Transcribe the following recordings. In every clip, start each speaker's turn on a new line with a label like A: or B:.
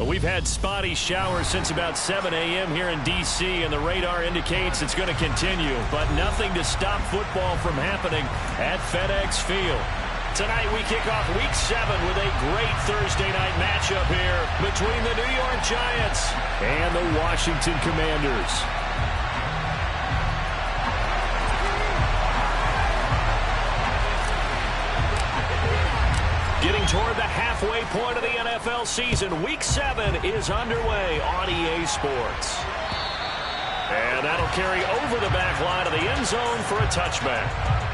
A: We've had spotty showers since about 7 a.m. here in D.C., and the radar indicates it's going to continue, but nothing to stop football from happening at FedEx Field. Tonight we kick off Week 7 with a great Thursday night matchup here between the New York Giants and the Washington Commanders. Getting toward the halfway point of the NFL season, Week 7 is underway on EA Sports. And that'll carry over the back line of the end zone for a touchback.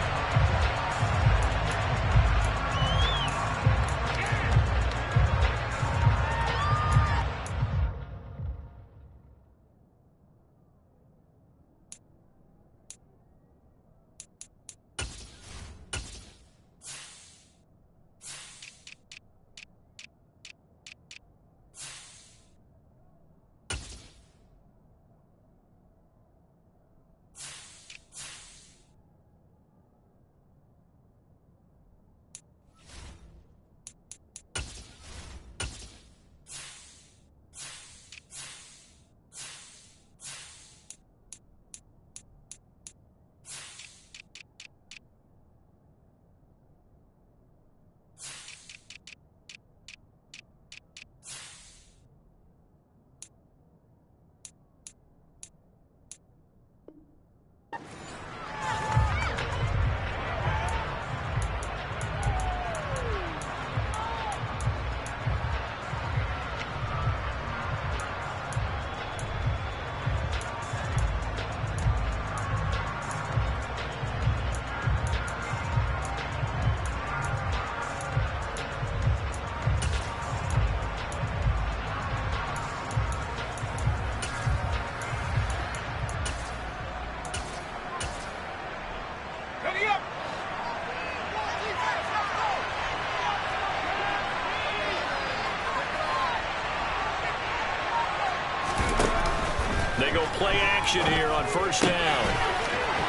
A: They go play action here on first down.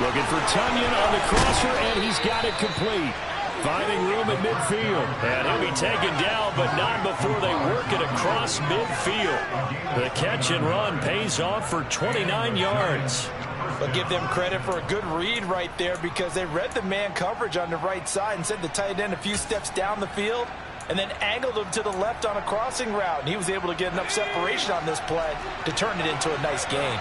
A: Looking for Tonyan on the crosser, and he's got it complete. Finding room at midfield. And he'll be taken down, but not before they work it across midfield. The catch and run pays off for 29 yards.
B: But give them credit for a good read right there, because they read the man coverage on the right side and sent the tight end a few steps down the field and then angled him to the left on a crossing route. And he was able to get enough separation on this play to turn it into a nice gain.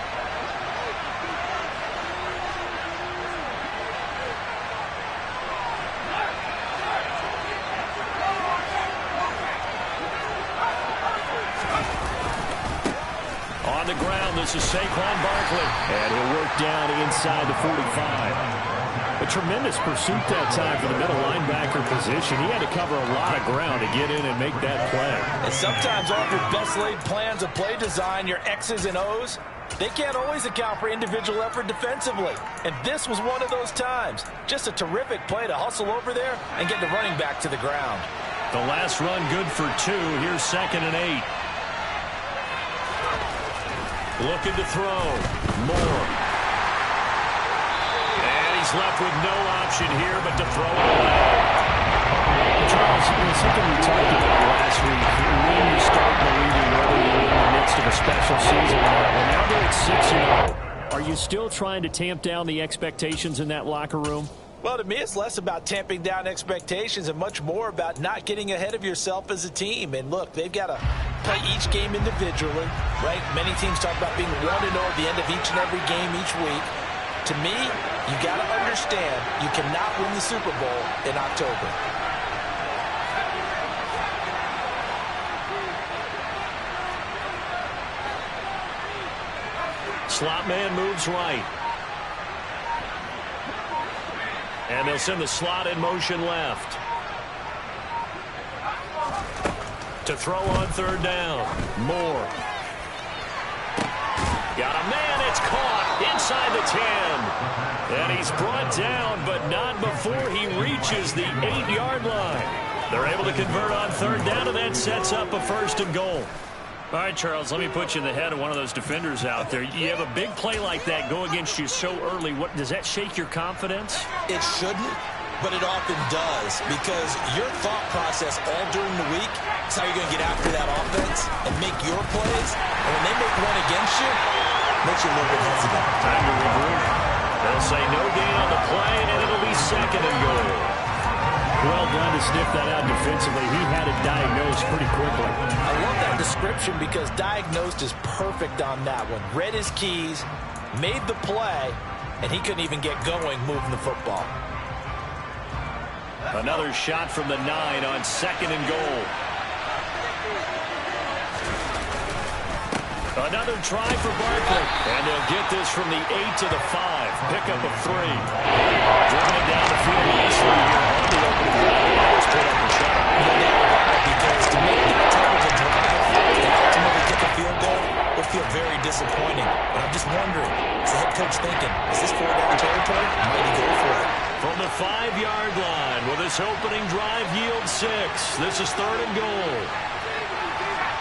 A: On the ground, this is Saquon Barkley. And he'll work down inside the 45. A tremendous pursuit that time for the middle linebacker position. He had to cover a lot of ground to get in and make that play.
B: And sometimes all of your best laid plans of play design, your X's and O's, they can't always account for individual effort defensively. And this was one of those times. Just a terrific play to hustle over there and get the running back to the ground.
A: The last run good for 2. Here's 2nd and 8. Looking to throw. Moore. Left with no option here but to throw it away.
C: Charles, something we talked about last week. When you start believing whether you're in the midst of a special season or not, well, now they're at 6-0. Are you still trying to tamp down the expectations in that locker room?
B: Well, to me, it's less about tamping down expectations and much more about not getting ahead of yourself as a team. And look, they've got to play each game individually, right? Many teams talk about being 1-0 at the end of each and every game each week. To me, you got to understand you cannot win the Super Bowl in October.
A: Slot man moves right. And they'll send the slot in motion left. To throw on 3rd down. Moore. Got a man, it's caught inside the 10. And he's brought down, but not before he reaches the 8-yard line. They're able to convert on 3rd down, and that sets up a 1st and goal. All right, Charles, let me put you in the head of one of those defenders out there. You have a big play like that go against you so early. What does that shake your confidence?
B: It shouldn't, but it often does, because your thought process all during the week That's how you're going to get after that offense and make your plays. And when they make one against you, it makes you a little bit hesitant.
A: Time to regroup. They'll say no gain on the play, and it'll be 2nd and goal.
C: Well done to sniff that out defensively. He had it diagnosed pretty quickly.
B: I love that description because diagnosed is perfect on that one. Read his keys, made the play, and he couldn't even get going moving the football.
A: Another shot from the 9 on 2nd and goal. Another try for Barkley. And they'll get this from the 8 to the 5. Pickup of 3. Driven it down the field nicely here on the opening drive. Almost put up the shot.
B: Because to make that type of a drive and ultimately kick a field goal will feel very disappointing. But I'm just wondering, is the head coach thinking, is this 4-down territory? Might he go for it?
A: From the 5-yard line, will this opening drive yield 6? This is 3rd and goal.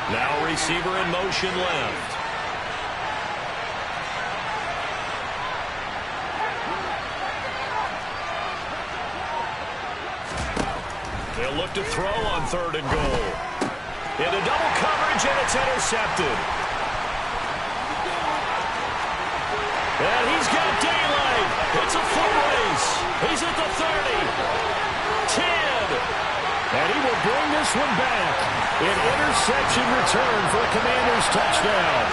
A: Now receiver in motion left. They'll look to throw on 3rd and goal. Into double coverage, and it's intercepted. And he's got daylight. It's a foot race. He's at the 30. 10. And he will bring this one back. An interception return for a Commanders touchdown.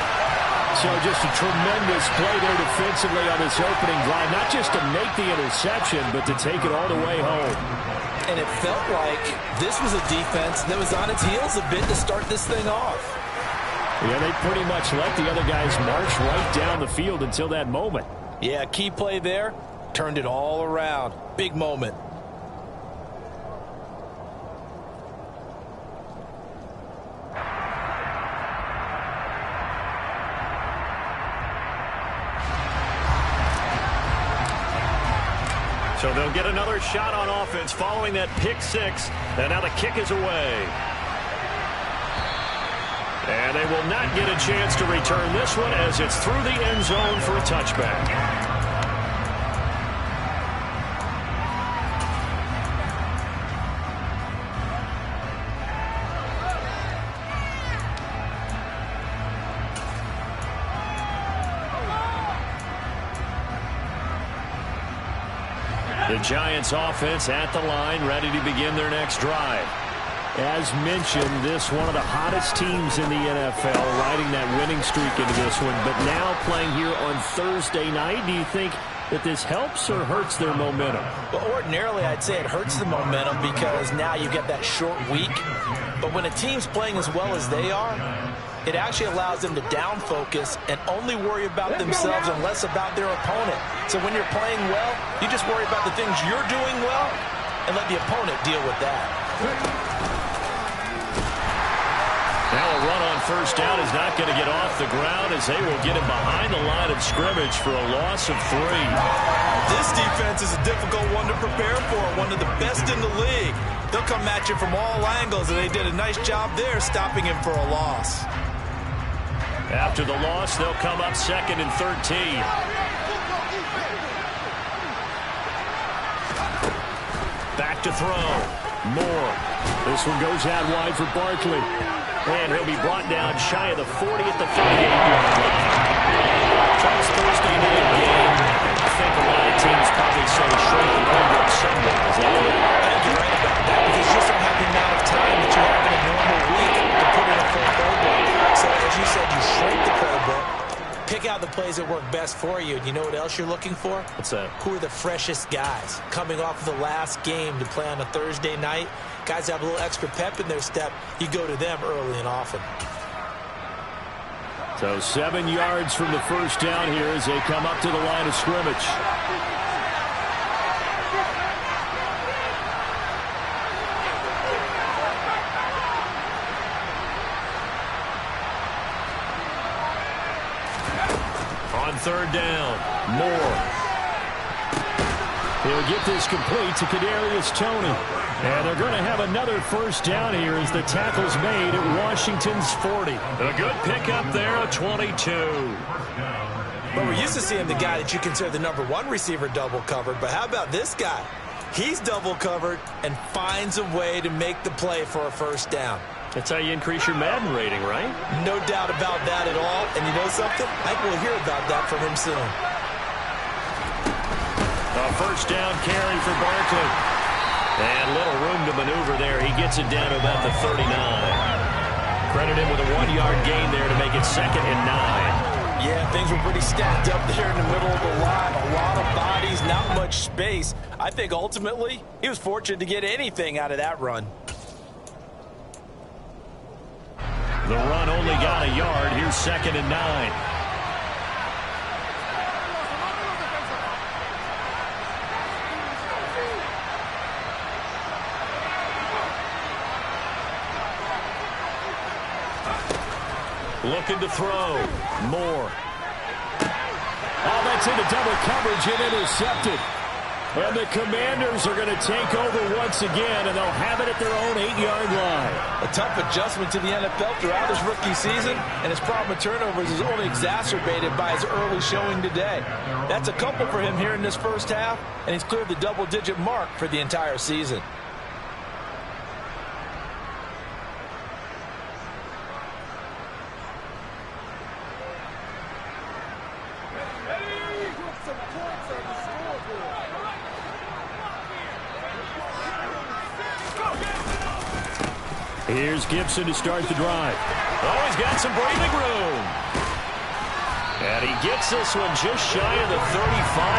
A: So just a tremendous play there defensively on this opening drive. Not just to make the interception, but to take it all the way home.
B: And it felt like this was a defense that was on its heels a bit to start this thing off.
C: Yeah, they pretty much let the other guys march right down the field until that moment.
B: Yeah, key play there. Turned it all around. Big moment.
A: So they'll get another shot on offense following that pick 6. And now the kick is away. And they will not get a chance to return this one as it's through the end zone for a touchback. The Giants offense at the line, ready to begin their next drive.
C: As mentioned, this one of the hottest teams in the NFL, riding that winning streak into this one, but now playing here on Thursday night. Do you think that this helps or hurts their momentum?
B: Well, ordinarily, I'd say it hurts the momentum because now you get that short week. But when a team's playing as well as they are, it actually allows them to down focus and only worry about themselves and less about their opponent. So when you're playing well, you just worry about the things you're doing well and let the opponent deal with that.
A: Now a run on first down is not going to get off the ground as they will get him behind the line of scrimmage for a loss of 3.
B: This defense is a difficult one to prepare for, one of the best in the league. They'll come at you from all angles, and they did a nice job there stopping him for a loss.
A: After the loss, they'll come up 2nd and 13. Back to throw. Moore. This one goes out wide for Barkley. And he'll be brought down shy of the 40 at the 38-yard line. Charles, Thursday night game. I think a lot of teams probably say shrink the playbook somewhat. Is that right?
B: I think you're right about that because you just don't have the amount of time that you have in a normal week to put in a full playbook. So as you said, you shrink the playbook, pick out the plays that work best for you. And you know what else you're looking for?
A: What's that?
B: Who are the freshest guys coming off of the last game to play on a Thursday night? Guys have a little extra pep in their step. You go to them early and often.
C: So 7 yards from the first down here as they come up to the line of scrimmage.
A: On third down, Moore.
C: He'll get this complete to Kadarius Toney. And they're going to have another first down here as the tackle's made at Washington's 40.
A: A good pickup there, a 22.
B: But we're used to seeing the guy that you consider the number 1 receiver double covered. But how about this guy? He's double covered and finds a way to make the play for a first down.
A: That's how you increase your Madden rating, right?
B: No doubt about that at all. And you know something? I think we'll hear about that from him soon.
A: A first down carry for Barkley. And little room to maneuver there. He gets it down to about the 39. Credit him with a 1-yard gain there to make it 2nd and 9.
B: Yeah, things were pretty stacked up there in the middle of the line. A lot of bodies, not much space. I think ultimately he was fortunate to get anything out of that run.
A: The run only got a yard. Here's 2nd and 9. Looking to throw. Moore.
C: Oh, that's into double coverage and intercepted. And the Commanders are going to take over once again, and they'll have it at their own 8-yard line.
B: A tough adjustment to the NFL throughout his rookie season, and his problem with turnovers is only exacerbated by his early showing today. That's a couple for him here in this first half, and he's cleared the double-digit mark for the entire season.
C: Here's Gibson to start the drive.
A: Oh, he's got some breathing room. And he gets this one just shy of the 35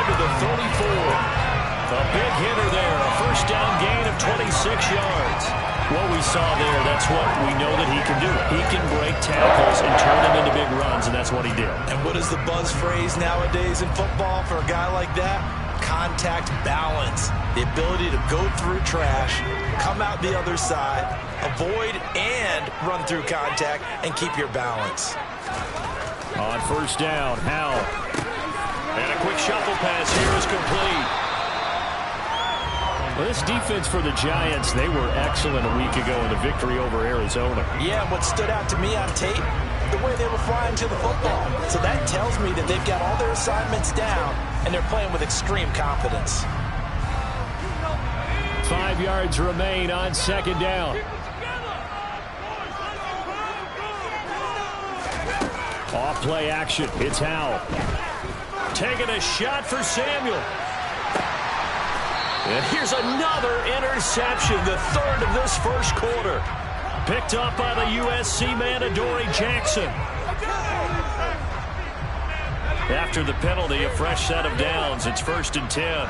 A: to the 34. A big hitter there. A first down gain of 26 yards. What we saw there, that's what we know that he can do. He can break tackles and turn them into big runs, and that's what he did.
B: And what is the buzz phrase nowadays in football for a guy like that? Contact balance. The ability to go through trash, come out the other side, avoid and run through contact, and keep your balance.
C: On first down, Howell.
A: And a quick shuffle pass here is complete.
C: Well, this defense for the Giants, they were excellent a week ago in the victory over Arizona.
B: Yeah, and what stood out to me on tape, the way they were flying to the football. So that tells me that they've got all their assignments down, and they're playing with extreme confidence.
C: 5 yards remain on second down. Off play action. It's Howell.
A: Taking a shot for Samuel. And here's another interception, the third of this first quarter. Picked up by the USC man, Adoree Jackson. After the penalty, a fresh set of downs. It's 1st and 10.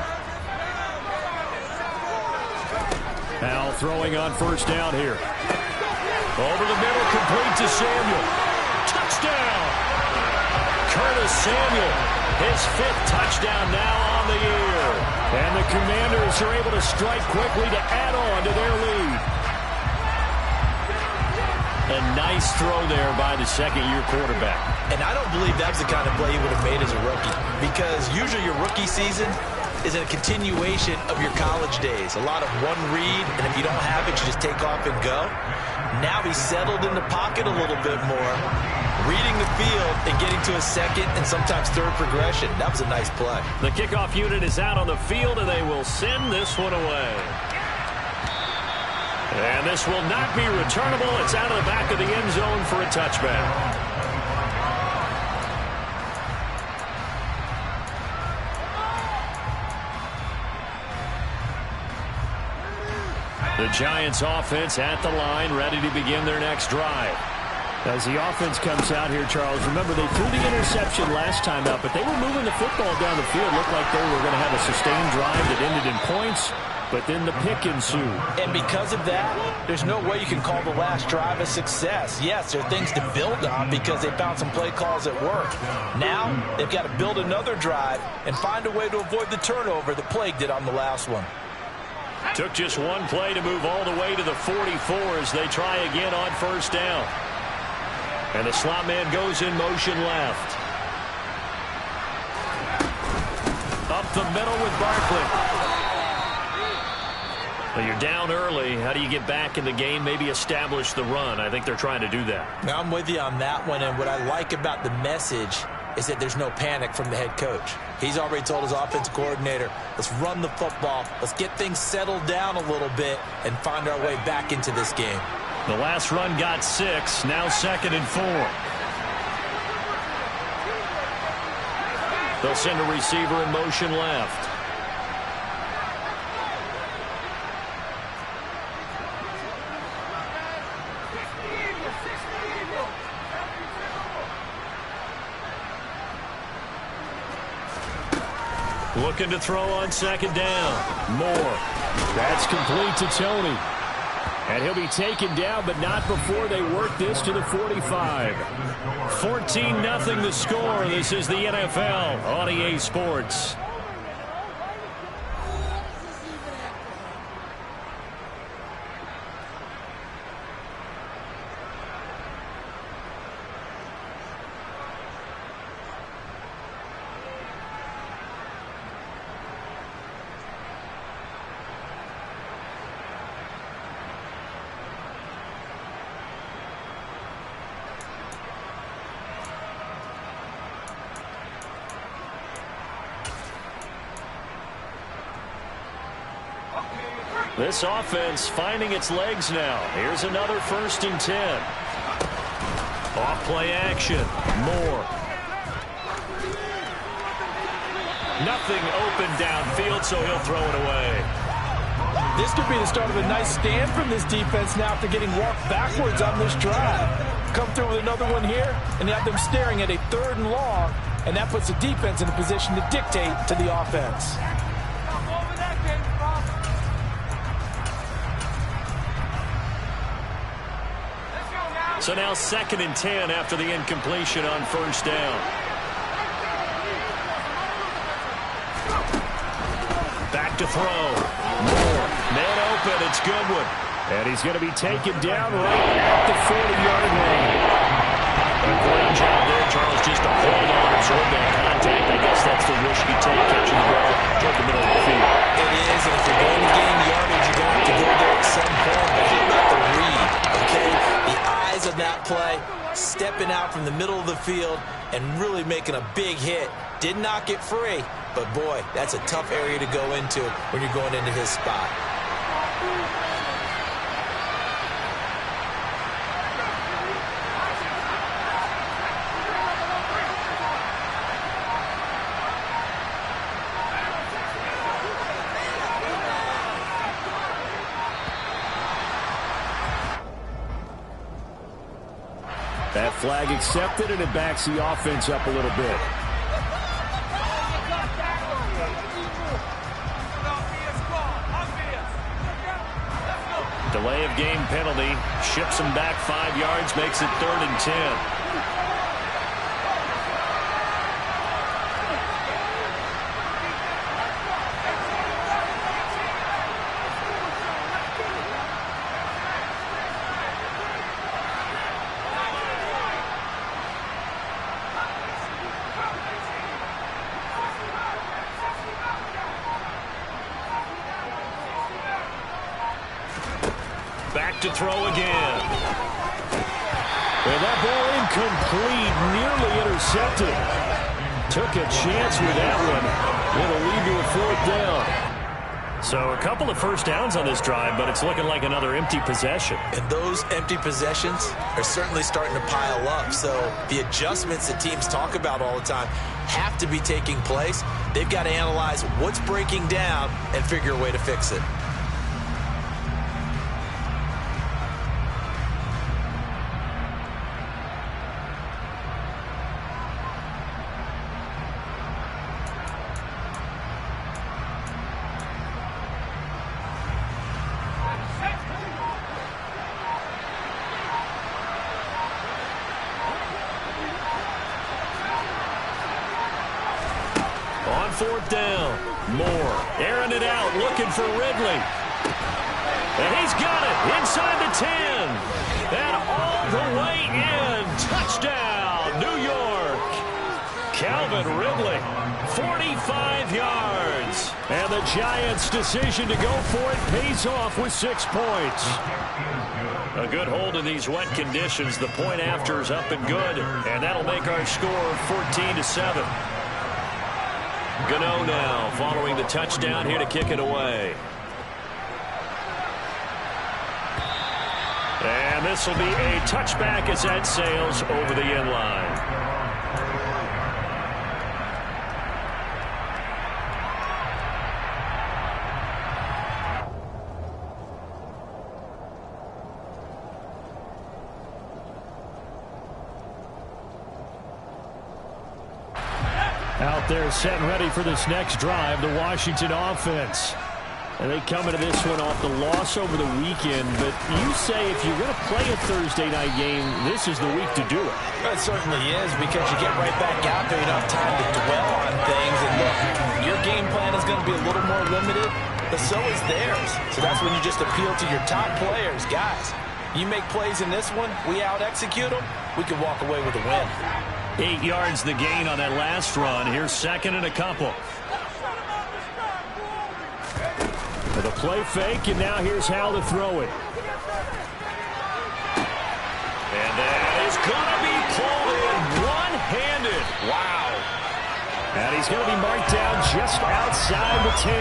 C: Howell throwing on first down here.
A: Over the middle, complete to Samuel. Touchdown! Curtis Samuel, his 5th touchdown now on the year.
C: And the Commanders are able to strike quickly to add on to their lead.
A: A nice throw there by the second-year quarterback.
B: And I don't believe that's the kind of play he would have made as a rookie, because usually your rookie season is a continuation of your college days. A lot of one read, and if you don't have it, you just take off and go. Now he's settled in the pocket a little bit more, reading the field and getting to a second and sometimes third progression. That was a nice play.
A: The kickoff unit is out on the field, and they will send this one away. And this will not be returnable. It's out of the back of the end zone for a touchback. The Giants offense at the line, ready to begin their next drive.
C: As the offense comes out here, Charles, remember they threw the interception last time out, but they were moving the football down the field. Looked like they were going to have a sustained drive that ended in points, but then the pick ensued.
B: And because of that, there's no way you can call the last drive a success. Yes, there are things to build on because they found some play calls that work. Now, they've got to build another drive and find a way to avoid the turnover that plagued it on the last one.
A: Took just one play to move all the way to the 44 as they try again on first down. And the slot man goes in motion left. Up the middle with Barkley. Well, you're down early. How do you get back in the game? Maybe establish the run. I think they're trying to do that.
B: Now, I'm with you on that one, and what I like about the message is that there's no panic from the head coach. He's already told his offensive coordinator, let's run the football, let's get things settled down a little bit and find our way back into this game.
A: The last run got 6. Now 2nd and 4. They'll send a receiver in motion left. Looking to throw on 2nd down. Moore.
C: That's complete to Tony. And he'll be taken down, but not before they work this to the 45.
A: 14-0 the score. This is the NFL on EA Sports. This offense finding its legs now. Here's another 1st and 10. Off play action. Moore. Nothing open downfield, so he'll throw it away.
B: This could be the start of a nice stand from this defense now after getting walked backwards on this drive. Come through with another one here, and have them staring at a 3rd and long, and that puts the defense in a position to dictate to the offense.
A: So now 2nd and 10 after the incompletion on 1st down. Back to throw. Moore. Man open. It's Goodwin.
C: And he's going to be taken down right at the 40-yard line.
A: A great job there, Charles, just to hold on, absorb that contact. I guess that's the risk you take catching the ball toward the middle of the field.
B: It is, and if you're going to gain yardage, you're going to have to go there at some point. But how about the read, okay? The eyes of that play, stepping out from the middle of the field and really making a big hit. Did not get free, but boy, that's a tough area to go into when you're going into his spot.
C: That flag accepted, and it backs the offense up a little bit.
A: Delay of game penalty. Ships him back 5 yards, makes it 3rd and 10. Back to throw again.
C: And that ball incomplete, nearly intercepted. Took a chance with that one. It'll lead to a 4th down.
A: So a couple of 1st downs on this drive, but it's looking like another empty possession.
B: And those empty possessions are certainly starting to pile up. So the adjustments that teams talk about all the time have to be taking place. They've got to analyze what's breaking down and figure a way to fix it.
A: On 4th down, Moore airing it out, looking for Ridley. And he's got it inside the 10. And all the way in. Touchdown, New York. Calvin Ridley, 45 yards.
C: And the Giants' decision to go for it pays off with 6 points.
A: A good hold in these wet conditions. The point after is up and good. And that'll make our score 14-7. Gano now following the touchdown here to kick it away. And And this will be a touchback as that sails over the end line.
C: Out there set and ready for this next drive, the Washington offense. And they come into this one off the loss over the weekend. But you say if you're going to play a Thursday night game, this is the week to do it.
B: It certainly is, because you get right back out there. You don't have time to dwell on things. And look, your game plan is going to be a little more limited, but so is theirs. So that's when you just appeal to your top players. Guys, you make plays in this one, we out-execute them, we can walk away with a win.
A: 8 yards the gain on that last run. Here's second and a couple.
C: The play fake, and now here's how to throw it.
A: And that is going to be pulled in one-handed. Wow.
C: And he's going to be marked down just outside the 10.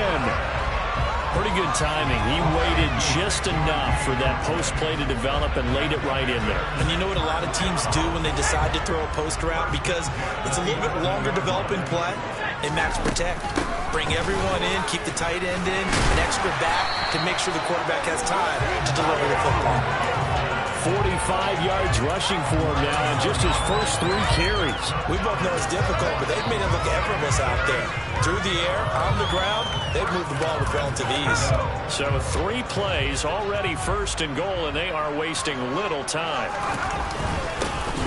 A: Pretty good timing. He waited just enough for that post play to develop and laid it right in there.
B: And you know what a lot of teams do when they decide to throw a post route? Because it's a little bit longer developing play, they max protect. Bring everyone in, keep the tight end in, an extra back to make sure the quarterback has time to deliver the football.
C: 45 yards rushing for him now on just his first 3 carries.
B: We both know it's difficult, but they've made it look effortless out there. Through the air, on the ground, they've moved the ball with relative ease.
A: So 3 plays, already first and goal, and they are wasting little time.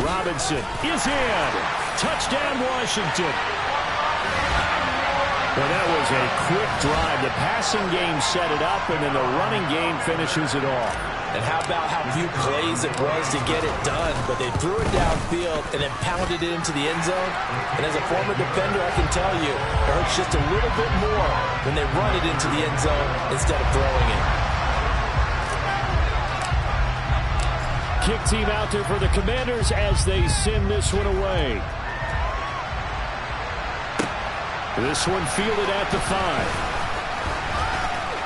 C: Robinson is in. Touchdown, Washington. Well, that was a quick drive. The passing game set it up, and then the running game finishes it off.
B: And how about how few plays it was to get it done, but they threw it downfield and then pounded it into the end zone. And as a former defender, I can tell you, it hurts just a little bit more when they run it into the end zone instead of throwing it.
C: Kick team out there for the Commanders as they send this one away. This one fielded at the 5.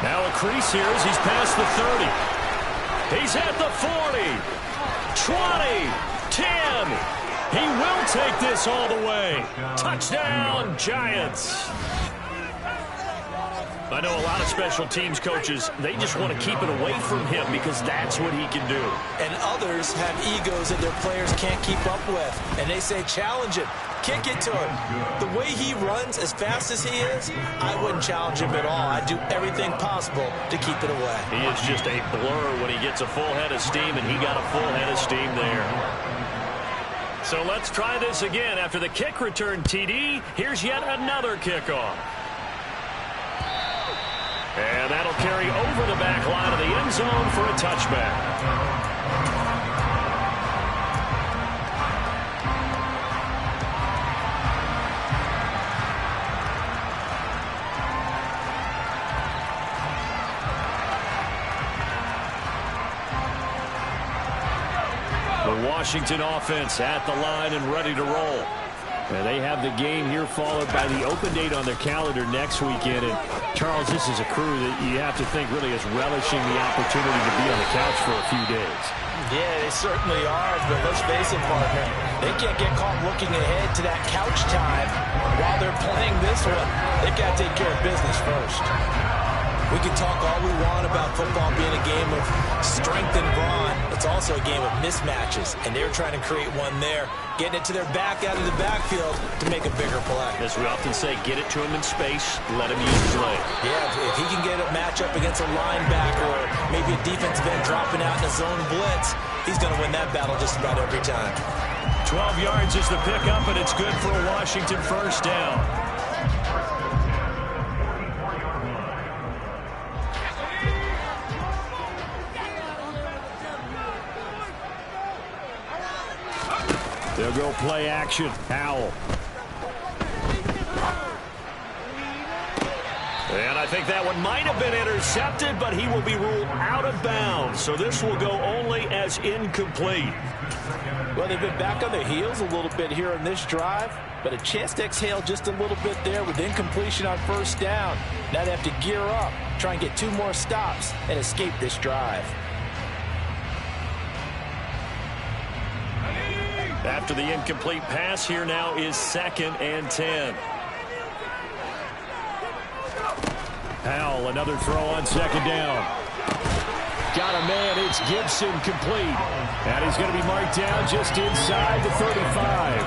A: Now a crease here as he's past the 30. He's at the 40, 20, 10. He will take this all the way. Touchdown, Giants. I know a lot of special teams coaches, they just want to keep it away from him because that's what he can do.
B: And others have egos that their players can't keep up with. And they say, challenge him. Kick it to him. The way he runs as fast as he is, I wouldn't challenge him at all. I'd do everything possible to keep it away.
A: He is just a blur when he gets a full head of steam, and he got a full head of steam there. So let's try this again. After the kick return TD, here's yet another kickoff. And that'll carry over the back line of the end zone for a touchback. The Washington offense at the line and ready to roll. And they have the game here followed by the open date on their calendar next weekend. And Charles, this is a crew that you have to think really is relishing the opportunity to be on the couch for a few days.
B: Yeah, they certainly are, but let's face it, partner. They can't get caught looking ahead to that couch time while they're playing this one. They've got to take care of business first. We can talk all we want about football being a game of strength and brawn. It's also a game of mismatches, and they're trying to create one there, getting it to their back out of the backfield to make a bigger play.
A: As we often say, get it to him in space, let him use his leg.
B: Yeah, if he can get a matchup against a linebacker or maybe a defensive end dropping out in a zone blitz, he's going to win that battle just about every time.
A: 12 yards is the pickup, and it's good for a Washington first down.
C: They'll go play action. Howell.
A: And I think that one might have been intercepted, but he will be ruled out of bounds. So this will go only as incomplete.
B: Well, they've been back on their heels a little bit here on this drive, but a chance to exhale just a little bit there with incompletion on first down. Now they have to gear up, try and get 2 more stops, and escape this drive.
A: After the incomplete pass, here now is 2nd and 10.
C: Powell, another throw on 2nd down. Got a man, it's Gibson, complete. And he's going to be marked down just inside the 35.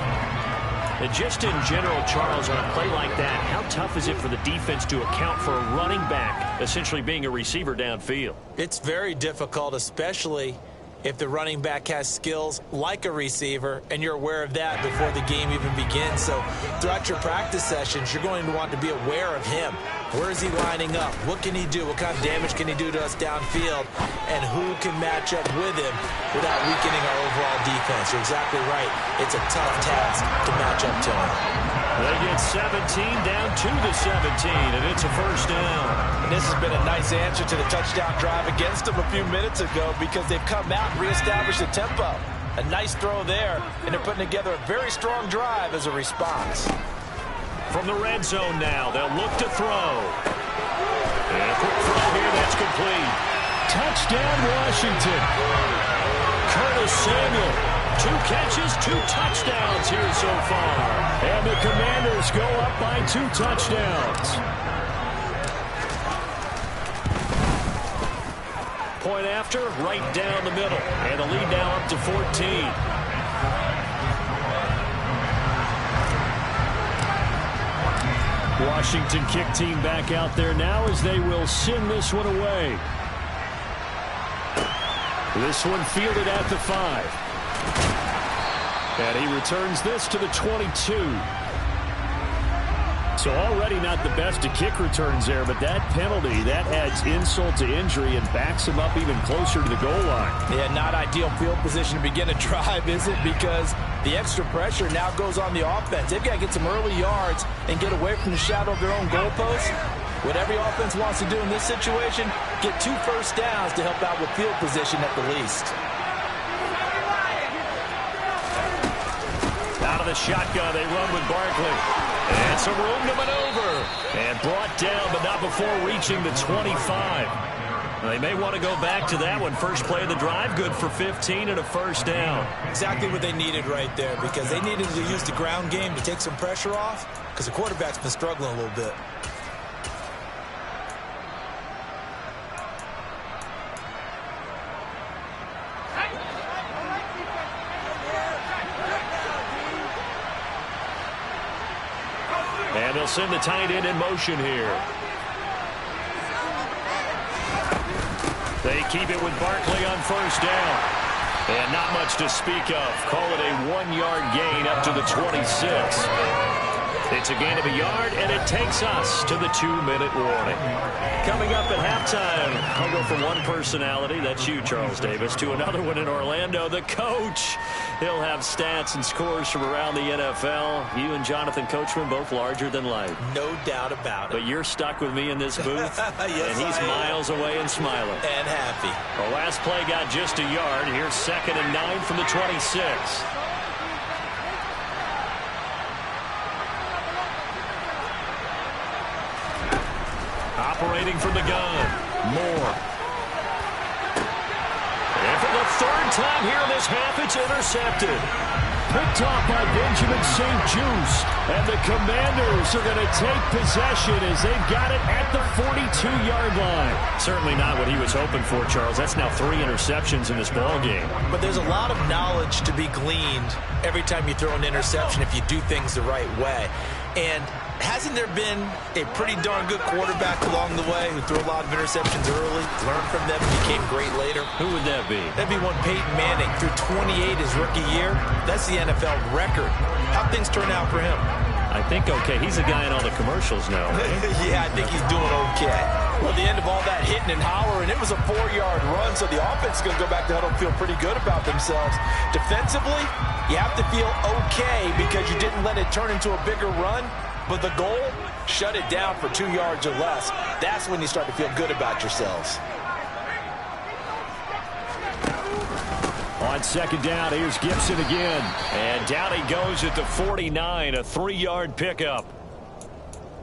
A: And just in general, Charles, on a play like that, how tough is it for the defense to account for a running back essentially being a receiver downfield?
B: It's very difficult, especially if the running back has skills like a receiver, and you're aware of that before the game even begins. So throughout your practice sessions, you're going to want to be aware of him. Where is he lining up? What can he do? What kind of damage can he do to us downfield? And who can match up with him without weakening our overall defense? You're exactly right. It's a tough task to match up to him.
A: They get 17 down to the 17, and it's a 1st down.
B: And this has been a nice answer to the touchdown drive against them a few minutes ago, because they've come out and reestablished the tempo. A nice throw there, and they're putting together a very strong drive as a response.
A: From the red zone now, they'll look to throw. And a quick throw here, that's complete.
C: Touchdown, Washington.
A: Curtis Samuel. 2 catches, 2 touchdowns here so far.
C: And the Commanders go up by 2 touchdowns.
A: Point after, right down the middle. And the lead now up to 14.
C: Washington kick team back out there now as they will send this one away. This one fielded at the 5. And he returns this to the 22. So already not the best of kick returns there, but that penalty, that adds insult to injury and backs him up even closer to the goal line.
B: Yeah, not ideal field position to begin a drive, is it? Because the extra pressure now goes on the offense. They've got to get some early yards and get away from the shadow of their own goalposts. What every offense wants to do in this situation, get 2 first downs to help out with field position at the least.
A: Out of the shotgun, they run with Barkley. And some room to maneuver. And brought down, but not before reaching the 25. They may want to go back to that one. First play of the drive, good for 15 and a 1st down.
B: Exactly what they needed right there, because they needed to use the ground game to take some pressure off, because the quarterback's been struggling a little bit.
A: And they'll send the tight end in motion here. They keep it with Barkley on 1st down. And not much to speak of. Call it a 1-yard gain up to the 26. It's a gain of a yard, and it takes us to the 2-minute warning. Coming up at halftime, I'll go from one personality, that's you, Charles Davis, to another one in Orlando, the coach. He'll have stats and scores from around the NFL. You and Jonathan Coachman, both larger than life.
B: No doubt about it.
A: But you're stuck with me in this booth,
B: yes,
A: and he's miles away and smiling.
B: And happy.
A: The last play got just a yard. Here's 2nd and 9 from the 26. Operating from the gun, Moore. And for the 3rd time here in this half, it's intercepted.
C: Picked off by Benjamin St-Juste. And the Commanders are going to take possession as they've got it at the 42-yard line.
A: Certainly not what he was hoping for, Charles. That's now 3 interceptions in this ball game.
B: But there's a lot of knowledge to be gleaned every time you throw an interception if you do things the right way. And hasn't there been a pretty darn good quarterback along the way who threw a lot of interceptions early, learned from them, and became great later?
A: Who would that be?
B: That'd be one Peyton Manning. Threw 28 his rookie year. That's the NFL record. How'd things turn out for him?
A: I think okay. He's the guy in all the commercials now. Right?
B: Yeah, I think he's doing okay. Well, at the end of all that hitting and hollering, it was a 4-yard run, so the offense is going to go back to huddle and feel pretty good about themselves. Defensively, you have to feel okay because you didn't let it turn into a bigger run, but the goal, shut it down for 2 yards or less. That's when you start to feel good about yourselves.
C: On 2nd down, here's Gibson again.
A: And down he goes at the 49, a 3-yard pickup.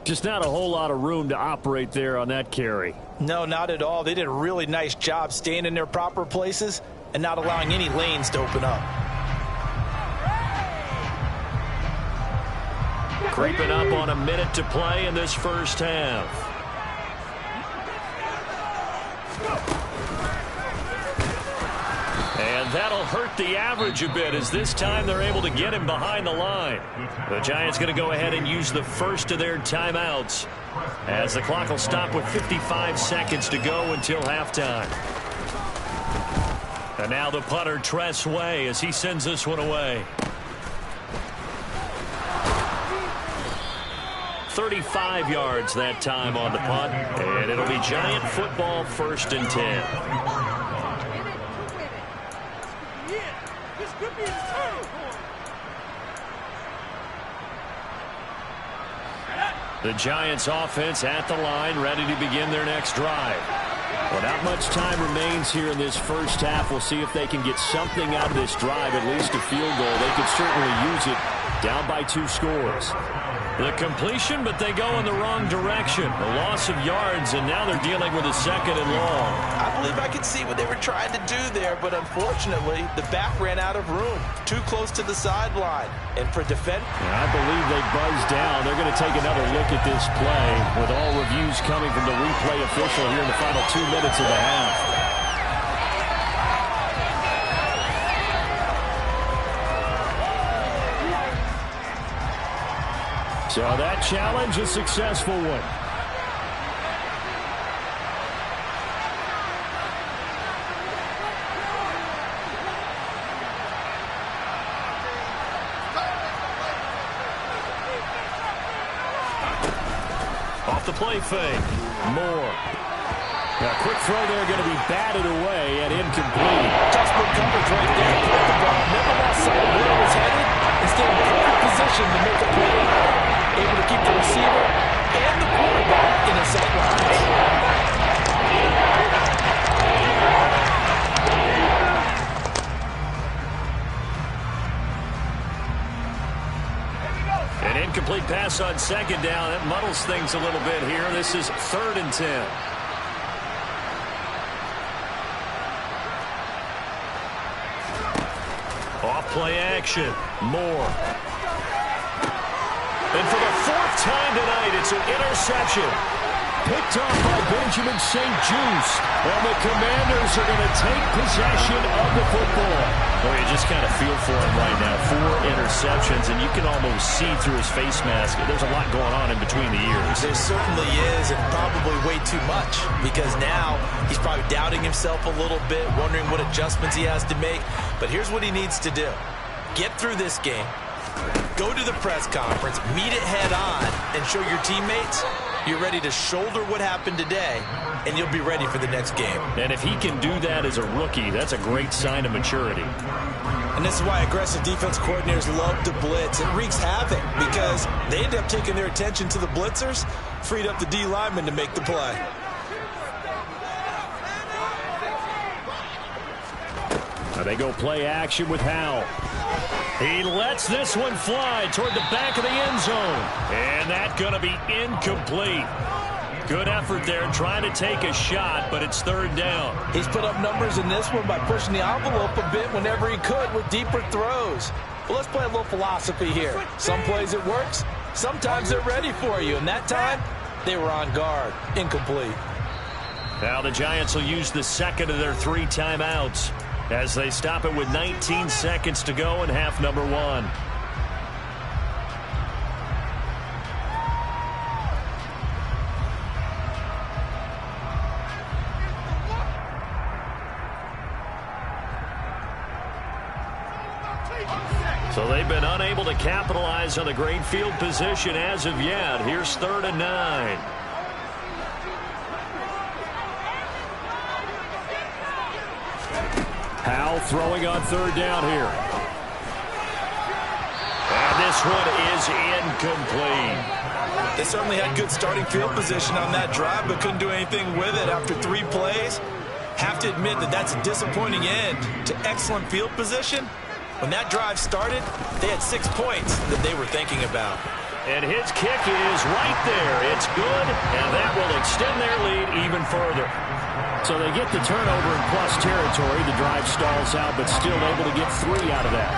C: Just not a whole lot of room to operate there on that carry.
B: No, not at all. They did a really nice job staying in their proper places and not allowing any lanes to open up.
A: Creeping up on a minute to play in this first half. And that'll hurt the average a bit, as this time they're able to get him behind the line. The Giants going to go ahead and use the first of their timeouts, as the clock will stop with 55 seconds to go until halftime. And now the punter, Tress Way, as he sends this one away. 35 yards that time on the punt, and it'll be Giant football, 1st and 10. The Giants offense at the line, ready to begin their next drive. Well, not much time remains here in this first half. We'll see if they can get something out of this drive, at least a field goal. They could certainly use it, down by 2 scores. The completion, but they go in the wrong direction. A loss of yards, and now they're dealing with a 2nd and long.
B: I believe I could see what they were trying to do there, but unfortunately, the back ran out of room. Too close to the sideline. And for defense,
C: I believe they buzzed down. They're going to take another look at this play, with all reviews coming from the replay official here in the final 2 minutes of the half. So that challenge, a successful one.
A: Off the play fake. Moore.
C: A quick throw there, going to be batted away and incomplete.
B: Textbook coverage right there. Put the ball, never lost sight of where it was headed, and stayed in perfect position to make a play. Able to keep the receiver and the quarterback in his sight lines.
A: An incomplete pass on 2nd down. That muddles things a little bit here. This is 3rd and 10. Off play action. Moore. And for the 4th time tonight, it's an interception.
C: Picked off by Benjamin St-Juste. And the Commanders are going to take possession of the football.
A: Well, you just kind of feel for him right now. 4 interceptions, and you can almost see through his face mask. There's a lot going on in between the ears.
B: There certainly is, and probably way too much, because now he's probably doubting himself a little bit, wondering what adjustments he has to make. But here's what he needs to do. Get through this game. Go to the press conference, meet it head on, and show your teammates you're ready to shoulder what happened today, and you'll be ready for the next game.
A: And if he can do that as a rookie, that's a great sign of maturity.
B: And this is why aggressive defense coordinators love to blitz. It wreaks havoc because they end up taking their attention to the blitzers, freed up the D lineman to make the play.
C: Now they go play action with Howell.
A: He lets this one fly toward the back of the end zone. And that's going to be incomplete. Good effort there, trying to take a shot, but it's 3rd down.
B: He's put up numbers in this one by pushing the envelope a bit whenever he could with deeper throws. Well, let's play a little philosophy here. Some plays it works, sometimes they're ready for you, and that time they were on guard. Incomplete.
A: Now the Giants will use the 2nd of their 3 timeouts as they stop it with 19 seconds to go in half number 1. So they've been unable to capitalize on the great field position as of yet. Here's 3rd and 9.
C: Howell throwing on 3rd down here.
A: And this one is incomplete.
B: They certainly had good starting field position on that drive, but couldn't do anything with it after 3 plays. Have to admit that that's a disappointing end to excellent field position. When that drive started, they had 6 points that they were thinking about.
A: And his kick is right there. It's good, and that will extend their lead even further.
C: So they get the turnover in plus territory. The drive stalls out, but still able to get 3 out of that.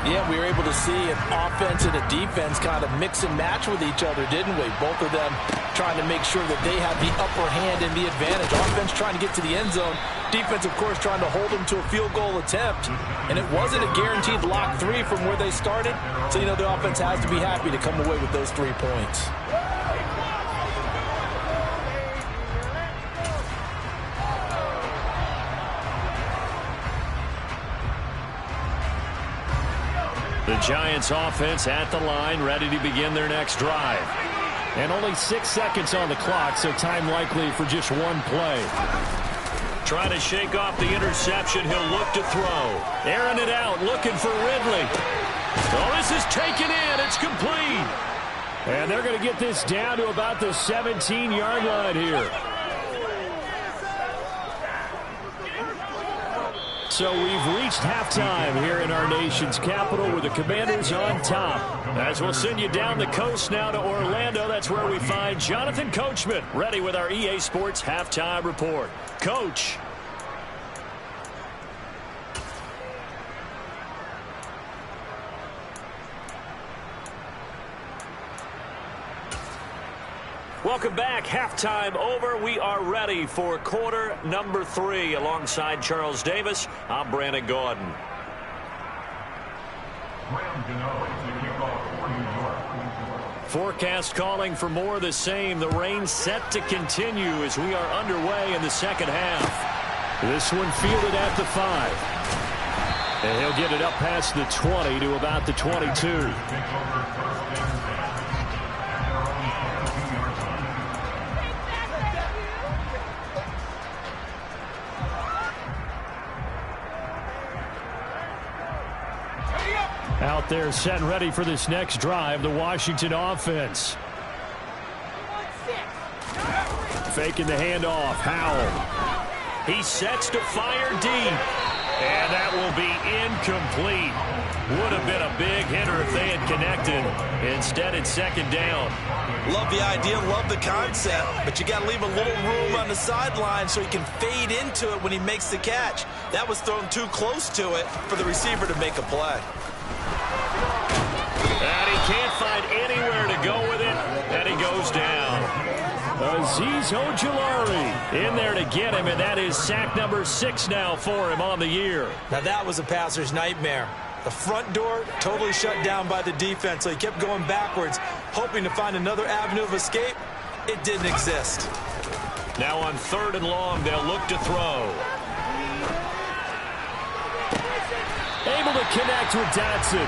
B: Yeah, we were able to see an offense and a defense kind of mix and match with each other, didn't we? Both of them trying to make sure that they have the upper hand and the advantage. Offense trying to get to the end zone. Defense, of course, trying to hold them to a field goal attempt. And it wasn't a guaranteed lock 3 from where they started. So, you know, the offense has to be happy to come away with those 3 points.
A: The Giants offense at the line, ready to begin their next drive.
C: And only 6 seconds on the clock, so time likely for just one play.
A: Trying to shake off the interception. He'll look to throw. Airing it out, looking for Ridley. Oh, this is taken in. It's complete.
C: And they're going to get this down to about the 17-yard line here. So we've reached halftime here in our nation's capital with the Commanders on top.
A: As we'll send you down the coast now to Orlando, that's where we find Jonathan Coachman ready with our EA Sports Halftime Report. Coach. Welcome back. Halftime over. We are ready for quarter number 3. Alongside Charles Davis, I'm Brandon Gaudin. Forecast calling for more of the same. The rain set to continue as we are underway in the second half.
C: This one fielded at the 5. And he'll get it up past the 20 to about the 22. Out there set and ready for this next drive, the Washington offense. Faking the handoff, Howell.
A: He sets to fire deep. And that will be incomplete. Would have been a big hitter if they had connected. Instead, it's second down.
B: Love the idea, love the concept, but you got to leave a little room on the sideline so he can fade into it when he makes the catch. That was thrown too close to it for the receiver to make a play.
A: And he can't find anywhere to go with it, and he goes down.
C: Azeez Ojulari in there to get him, and that is sack number 6 now for him on the year.
B: Now that was a passer's nightmare. The front door totally shut down by the defense, so he kept going backwards, hoping to find another avenue of escape. It didn't exist.
A: Now on 3rd and long, they'll look to throw.
C: Able to connect with Dotson.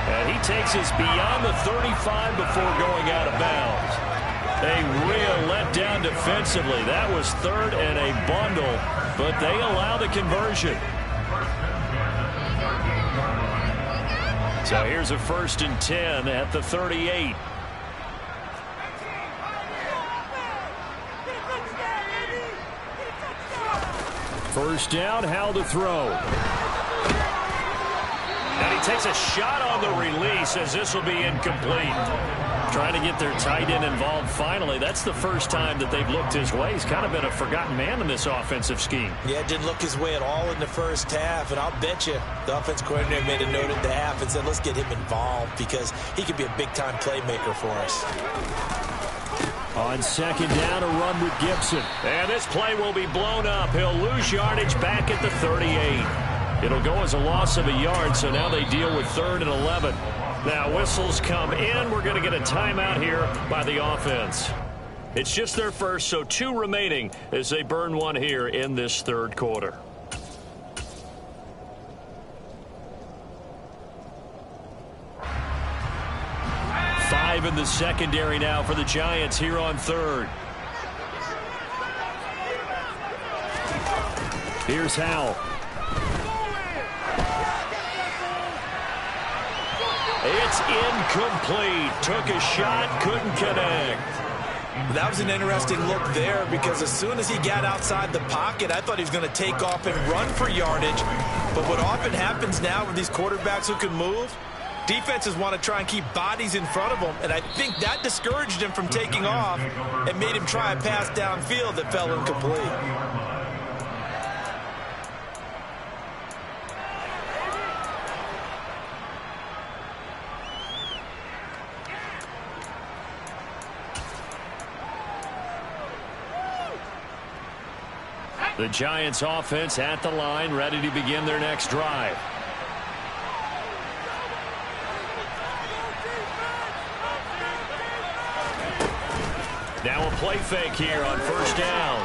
A: And he takes us beyond the 35 before going out of bounds. A real letdown defensively. That was 3rd and a bundle, but they allow the conversion. So here's a 1st and 10 at the 38.
C: First down, Howell to throw.
A: And he takes a shot on the release as this will be incomplete. Trying to get their tight end involved finally. That's the first time that they've looked his way. He's kind of been a forgotten man in this offensive scheme.
B: Yeah, it didn't look his way at all in the first half. And I'll bet you the offense coordinator made a note at the half and said, let's get him involved because he could be a big-time playmaker for us.
C: On 2nd down, a run with Gibson.
A: And this play will be blown up. He'll lose yardage back at the 38. It'll go as a loss of a yard, so now they deal with 3rd and 11. Now whistles come in. We're going to get a timeout here by the offense. It's just their first, so 2 remaining as they burn one here in this 3rd quarter. Five in the secondary now for the Giants here on 3rd.
C: Here's Howell.
A: It's incomplete. Took a shot, couldn't connect.
B: That was an interesting look there because as soon as he got outside the pocket, I thought he was going to take off and run for yardage. But what often happens now with these quarterbacks who can move, defenses want to try and keep bodies in front of them, and I think that discouraged him from taking off and made him try a pass downfield that fell incomplete.
A: The Giants offense at the line, ready to begin their next drive. Now a play fake here on first down.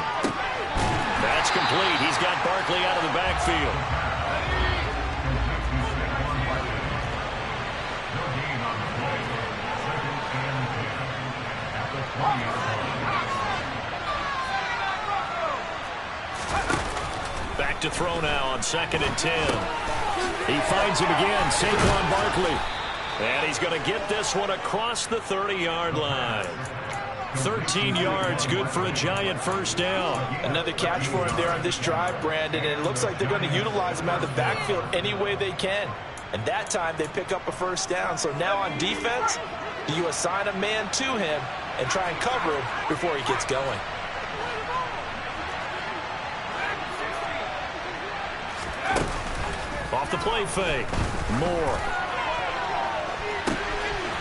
A: That's complete. He's got Barkley out of the backfield. Back to throw now on 2nd and 10. He finds him again, Saquon Barkley. And he's going to get this one across the 30-yard line. 13 yards, good for a Giant first down.
B: Another catch for him there on this drive, Brandon, and it looks like they're going to utilize him out of the backfield any way they can. And that time they pick up a first down. So now on defense, do you assign a man to him and try and cover him before he gets going?
A: Off the play fake. Moore.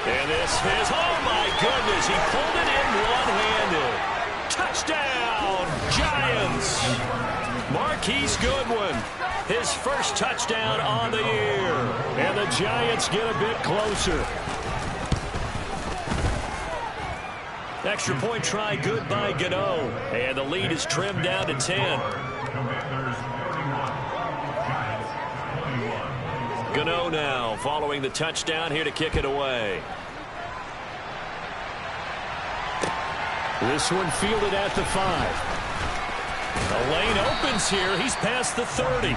A: And this is, oh my goodness, he pulled it in one-handed. Touchdown, Giants. Marquise Goodwin, his first touchdown on the year. And the Giants get a bit closer. Extra point try good by Gano. And the lead is trimmed down to 10. Gano now following the touchdown here to kick it away. This one fielded at the 5. The lane opens here. He's past the 30.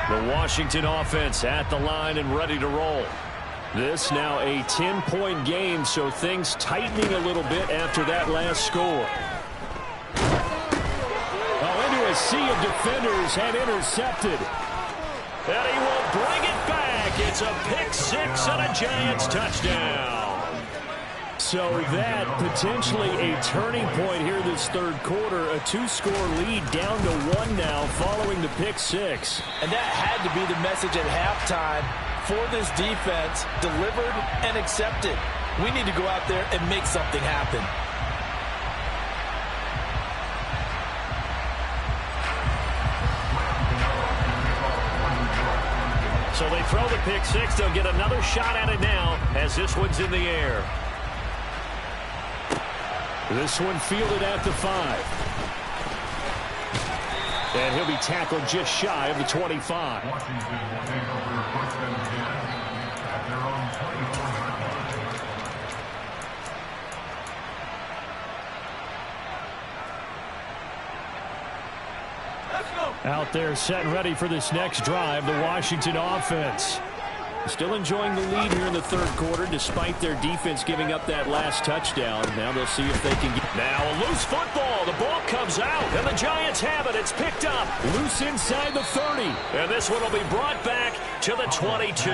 A: The Washington offense at the line and ready to roll. This now a 10-point game, so things tightening a little bit after that last score. Oh, into a sea of defenders and intercepted. And he will bring it back. It's a pick six and a Giants touchdown. So that potentially a turning point here this third quarter. A 2-score lead down to 1 now following the pick six.
B: And that had to be the message at halftime for this defense, delivered and accepted. We need to go out there and make something happen.
A: So they throw the pick six. They'll get another shot at it now as this one's in the air. This one fielded at the 5. And he'll be tackled just shy of the 25. Out there set and ready for this next drive, the Washington offense. Still enjoying the lead here in the third quarter despite their defense giving up that last touchdown. Now they'll see if they can get... Now a loose football. The ball comes out, and the Giants have it. It's picked up. Loose inside the 30. And this one will be brought back to the 22.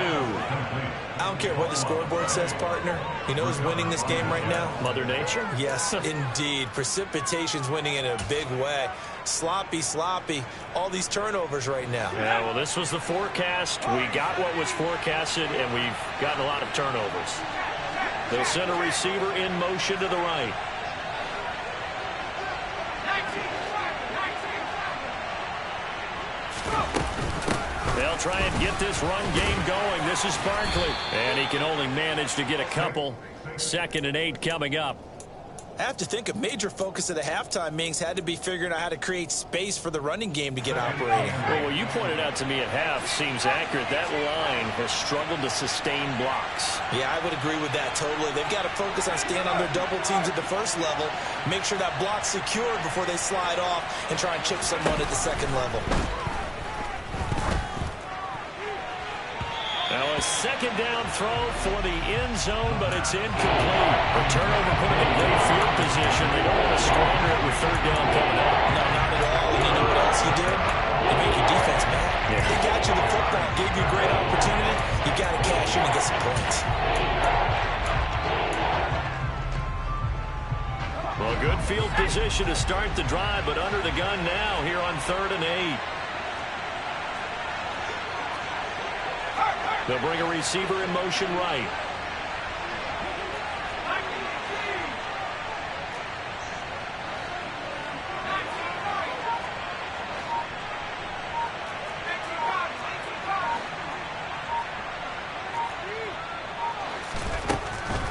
B: I don't care what the scoreboard says, partner. You know who's winning this game right now?
A: Mother Nature?
B: Yes, indeed. Precipitation's winning in a big way. Sloppy, all these turnovers right now.
A: Yeah, well, this was the forecast. We got what was forecasted, and we've gotten a lot of turnovers. They'll send a receiver in motion to the right. They'll try and get this run game going. This is Barkley. And he can only manage to get a couple. 2nd and 8 coming up.
B: I have to think a major focus of the halftime meetings had to be figuring out how to create space for the running game to get operating.
A: Well, what you pointed out to me at half seems accurate. That line has struggled to sustain blocks.
B: Yeah, I would agree with that totally. They've got to focus on staying on their double teams at the first level, make sure that block's secured before they slide off and try and chip someone at the second level.
A: Now a second down throw for the end zone, but it's incomplete. The turnover put them in great field position. They don't want to squander it with third down coming up.
B: No, not at all. And you know what else you did? You make your defense mad.
A: Yeah.
B: They got you the football, gave you a great opportunity. You got to cash in and get some points.
A: Well, good field position to start the drive, but under the gun now here on 3rd and 8. They'll bring a receiver in motion right.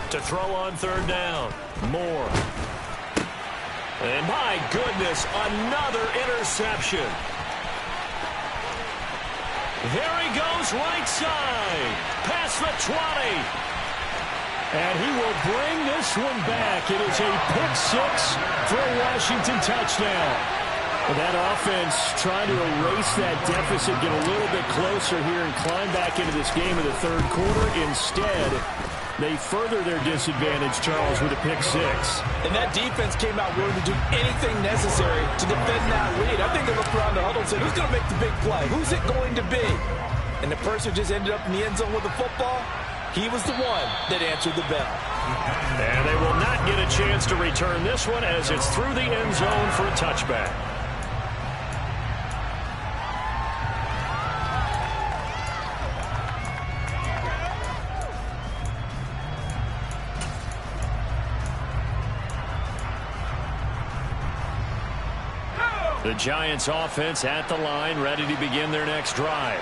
A: To throw on third down. Moore. And my goodness, another interception. There he goes right side. Past the 20. And he will bring this one back. It is a pick six for a Washington touchdown. That offense trying to erase that deficit, get a little bit closer here and climb back into this game in the third quarter. Instead, they further their disadvantage, Charles, with a pick six.
B: And that defense came out willing to do anything necessary to defend that lead. I think they looked around the huddle and said, who's going to make the big play? Who's it going to be? And the person who just ended up in the end zone with the football, he was the one that answered the bell.
A: And they will not get a chance to return this one as it's through the end zone for a touchback. The Giants offense at the line, ready to begin their next drive.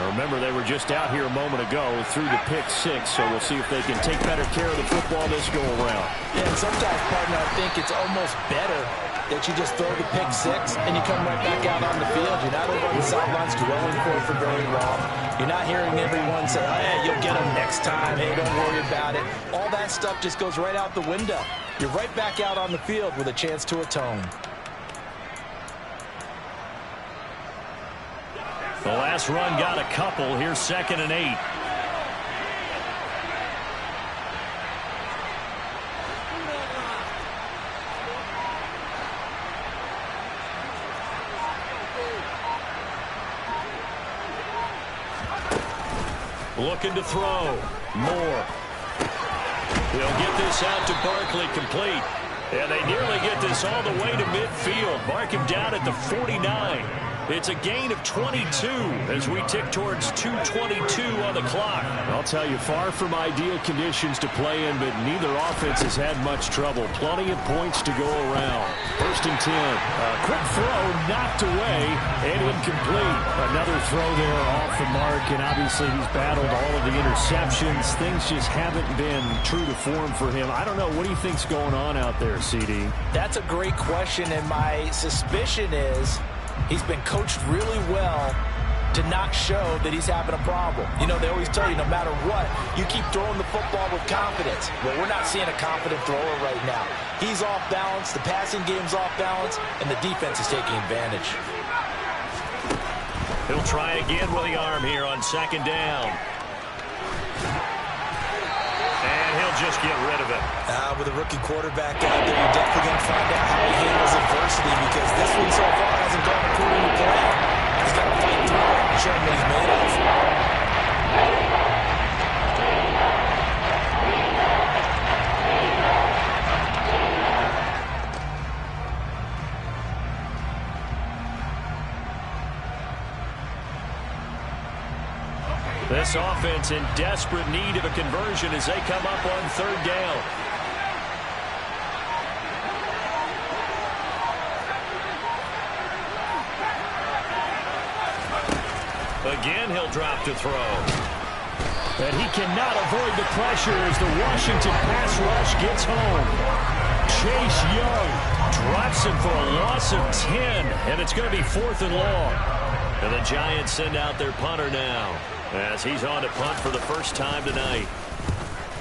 A: Now remember, they were just out here a moment ago through the pick six, so we'll see if they can take better care of the football this go around.
B: Yeah, and sometimes, partner, I think it's almost better that you just throw the pick six and you come right back out on the field. You're not over on the sidelines dwelling for very long. You're not hearing everyone say, oh, yeah, you'll get them next time. Hey, don't worry about it. All that stuff just goes right out the window. You're right back out on the field with a chance to atone.
A: The last run got a couple. Here's 2nd and 8. Looking to throw. Moore. He'll get this out to Barkley complete. And they nearly get this all the way to midfield. Mark him down at the 49. It's a gain of 22 as we tick towards 2:22 on the clock.
C: I'll tell you, far from ideal conditions to play in, but neither offense has had much trouble. Plenty of points to go around. 1st and 10. Quick throw, knocked away, and incomplete. Another throw there off the mark, and obviously he's battled all of the interceptions. Things just haven't been true to form for him. I don't know. What do you think's going on out there, CD?
B: That's a great question, and my suspicion is he's been coached really well to not show that he's having a problem. You know, they always tell you no matter what, you keep throwing the football with confidence. Well, we're not seeing a confident thrower right now. He's off balance, the passing game's off balance, and the defense is taking advantage.
A: He'll try again with the arm here on 2nd down. And he'll just get rid of it.
B: With a rookie quarterback out there, you're definitely going to find out how he handles adversity, because this one so far hasn't gone according to plan. He's got to fight through it and show him what he's made of.
A: This offense in desperate need of a conversion as they come up on 3rd down. Again, he'll drop to throw.
C: And he cannot avoid the pressure as the Washington pass rush gets home. Chase Young drops him for a loss of 10, and it's going to be 4th and long.
A: And the Giants send out their punter now as he's on to punt for the first time tonight.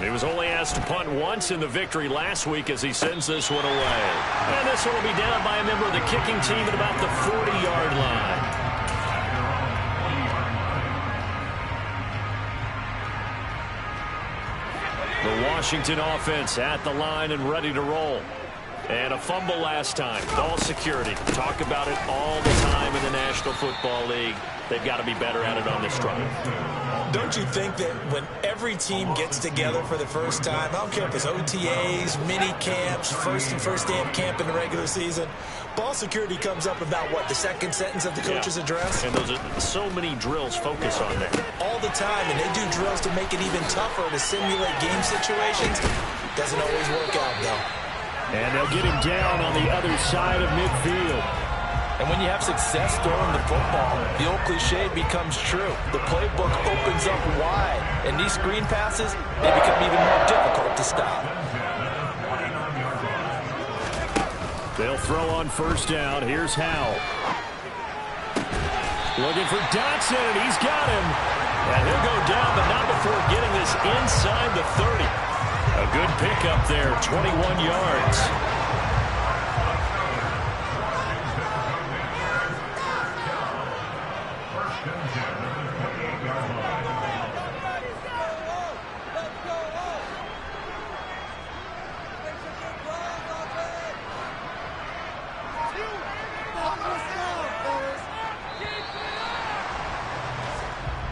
A: He was only asked to punt once in the victory last week as he sends this one away. And this one will be down by a member of the kicking team at about the 40-yard line. The Washington offense at the line and ready to roll. And a fumble last time. Ball security. Talk about it all the time in the National Football League. They've got to be better at it on this drive.
B: Don't you think that when every team gets together for the first time, I don't care if it's OTAs, mini camps, first day of camp in the regular season, ball security comes up about, what, the second sentence of the coach's address?
A: And those are so many drills focus on that.
B: All the time, and they do drills to make it even tougher to simulate game situations. Doesn't always work out, though.
C: And they'll get him down on the other side of midfield.
B: And when you have success throwing the football, the old cliche becomes true. The playbook opens up wide, and these screen passes, they become even more difficult to stop.
C: They'll throw on first down. Here's Howell. Looking for Dotson, and he's got him. And he'll go down, but not before getting this inside the 30. A good pickup there, 21 yards.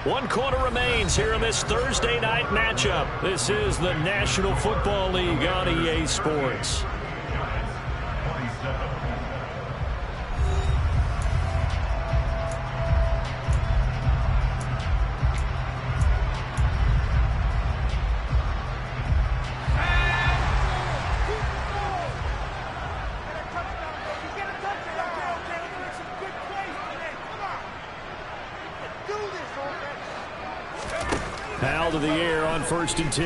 C: One quarter remains here in this Thursday night matchup. This is the National Football League on EA Sports. Howell to the air on 1st and 10.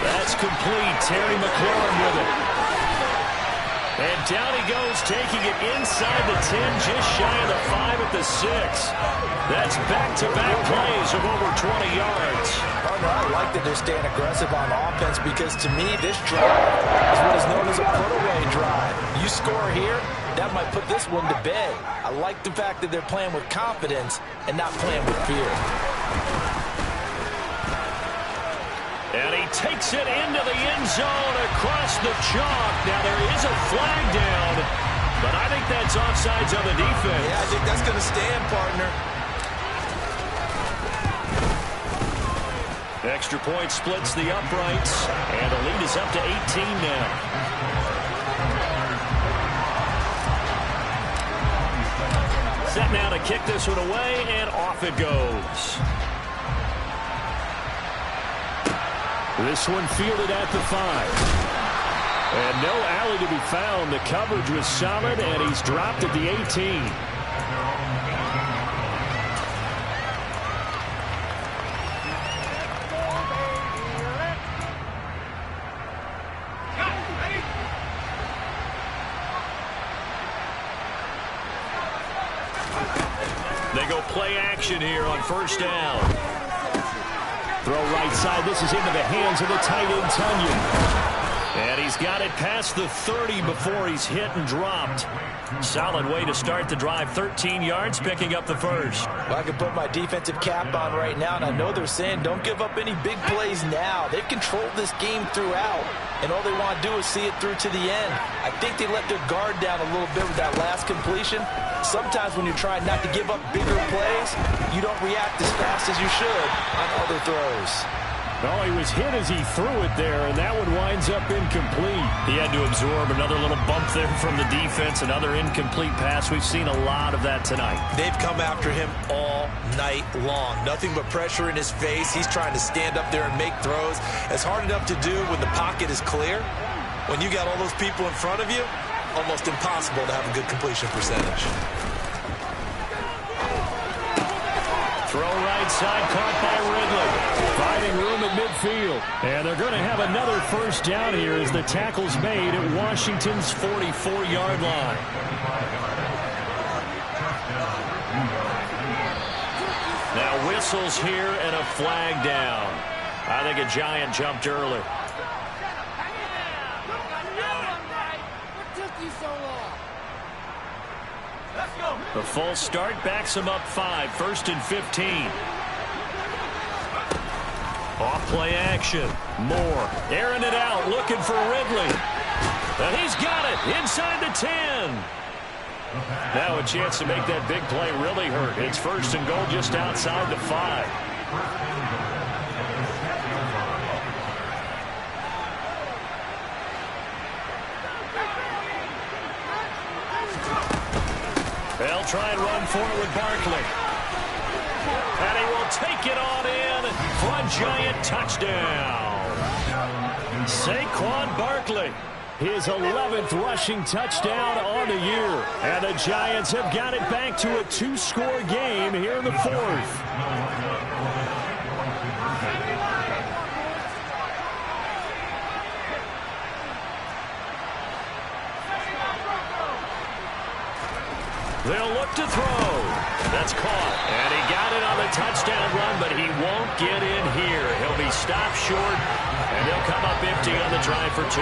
C: That's complete. Terry McLaurin with it. And down he goes, taking it inside the 10, just shy of the 5 at the 6. That's back-to-back plays of over 20 yards.
B: Partner, I like that they're staying aggressive on offense because, to me, this drive is what is known as a put-away drive. You score here, that might put this one to bed. I like the fact that they're playing with confidence and not playing with fear.
A: And he takes it into the end zone across the chalk. Now there is a flag down, but I think that's offsides on the defense.
B: Yeah, I think that's going to stand, partner.
A: Extra point splits the uprights, and the lead is up to 18 now. Set now to kick this one away, and off it goes. This one fielded at the 5. And no alley to be found. The coverage was solid, and he's dropped at the 18. They go play action here on 1st down. Throw right side. This is into the hands of the tight end, Tunyon. And he's got it past the 30 before he's hit and dropped. Solid way to start the drive. 13 yards, picking up the first.
B: Well, I can put my defensive cap on right now, and I know they're saying don't give up any big plays now. They've controlled this game throughout, and all they want to do is see it through to the end. I think they let their guard down a little bit with that last completion. Sometimes when you're trying not to give up bigger plays, you don't react as fast as you should on other throws.
C: Oh, he was hit as he threw it there, and that one winds up incomplete.
A: He had to absorb another little bump there from the defense, another incomplete pass. We've seen a lot of that tonight.
B: They've come after him all night long. Nothing but pressure in his face. He's trying to stand up there and make throws. It's hard enough to do when the pocket is clear. When you got all those people in front of you, almost impossible to have a good completion percentage.
A: Throw right side, caught by Ridley.
C: Finding room at midfield. And they're going to have another first down here as the tackle's made at Washington's 44-yard line.
A: Now whistles here and a flag down. I think a Giant jumped early. The false start backs him up 5. 1st and 15. Off play action. Moore airing it out, looking for Ridley. And he's got it inside the 10. Now a chance to make that big play really hurt. It's first and goal just outside the 5. They'll try and run forward with Barkley. And he will take it on in for a giant touchdown. Saquon Barkley, his 11th rushing touchdown on the year. And the Giants have got it back to a 2-score game here in the 4th. They'll look to throw. That's caught. And he got it on the touchdown run, but he won't get in here. He'll be stopped short, and they'll come up empty on the try for 2.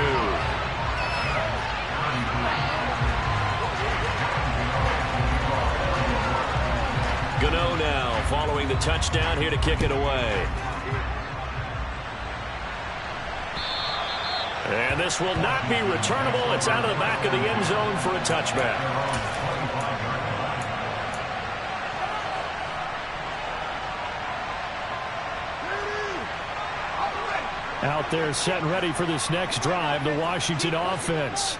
A: Gano now following the touchdown here to kick it away. And this will not be returnable. It's out of the back of the end zone for a touchback. Out there set and ready for this next drive, the Washington offense.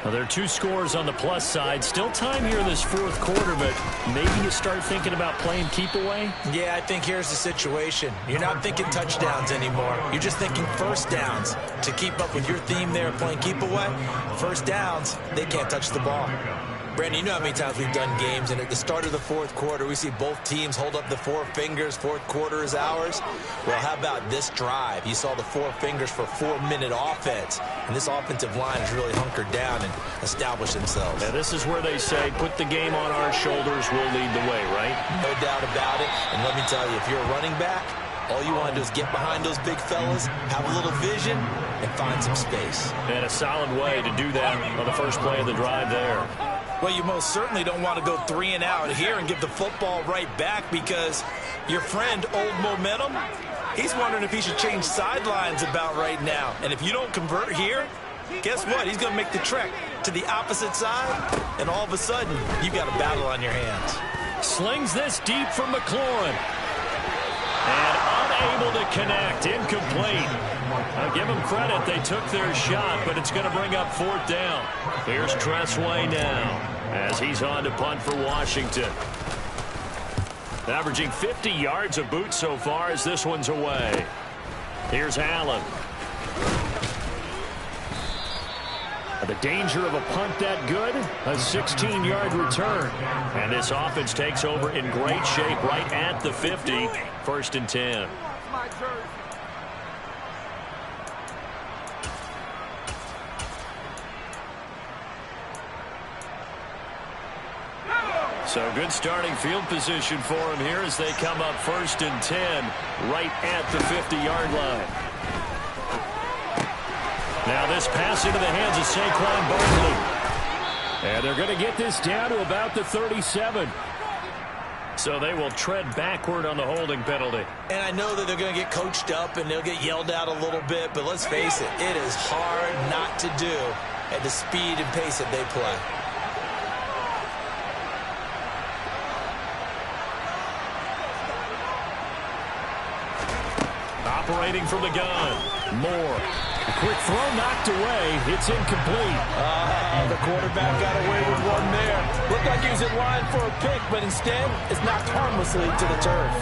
A: Well, there are 2 scores on the plus side. Still time here in this 4th quarter, but maybe you start thinking about playing keep away?
B: Yeah, I think here's the situation. You're not thinking touchdowns anymore. You're just thinking first downs. To keep up with your theme there of playing keep away, first downs, they can't touch the ball. Brandon, you know how many times we've done games, and at the start of the 4th quarter, we see both teams hold up the 4 fingers, 4th quarter is ours. Well, how about this drive? You saw the 4 fingers for 4-minute offense, and this offensive line has really hunkered down and established themselves.
A: Now, this is where they say, put the game on our shoulders, we'll lead the way, right?
B: No doubt about it, and let me tell you, if you're a running back, all you want to do is get behind those big fellas, have a little vision, and find some space.
A: And a solid way to do that on the first play of the drive there.
B: Well, you most certainly don't want to go 3 and out here and give the football right back, because your friend, Old Momentum, he's wondering if he should change sidelines about right now. And if you don't convert here, guess what? He's going to make the trek to the opposite side, and all of a sudden, you've got a battle on your hands.
A: Slings this deep from McLaurin. And unable to connect. Incomplete. I'll give them credit. They took their shot, but it's going to bring up 4th down. Here's Tressway now as he's on to punt for Washington. Averaging 50 yards a boot so far as this one's away. Here's Allen. The danger of a punt that good, a 16-yard return. And this offense takes over in great shape right at the 50, 1st and 10. So good starting field position for him here as they come up 1st and 10 right at the 50-yard line. Now this pass into the hands of Saquon Barkley. And they're going to get this down to about the 37. So they will tread backward on the holding penalty.
B: And I know that they're going to get coached up and they'll get yelled at a little bit, but let's face it, it is hard not to do at the speed and pace that they play.
A: Operating from the gun. Moore. A quick throw knocked away. It's incomplete.
B: The quarterback got away with one there. Looked like he was in line for a pick, but instead it's knocked harmlessly to the turf.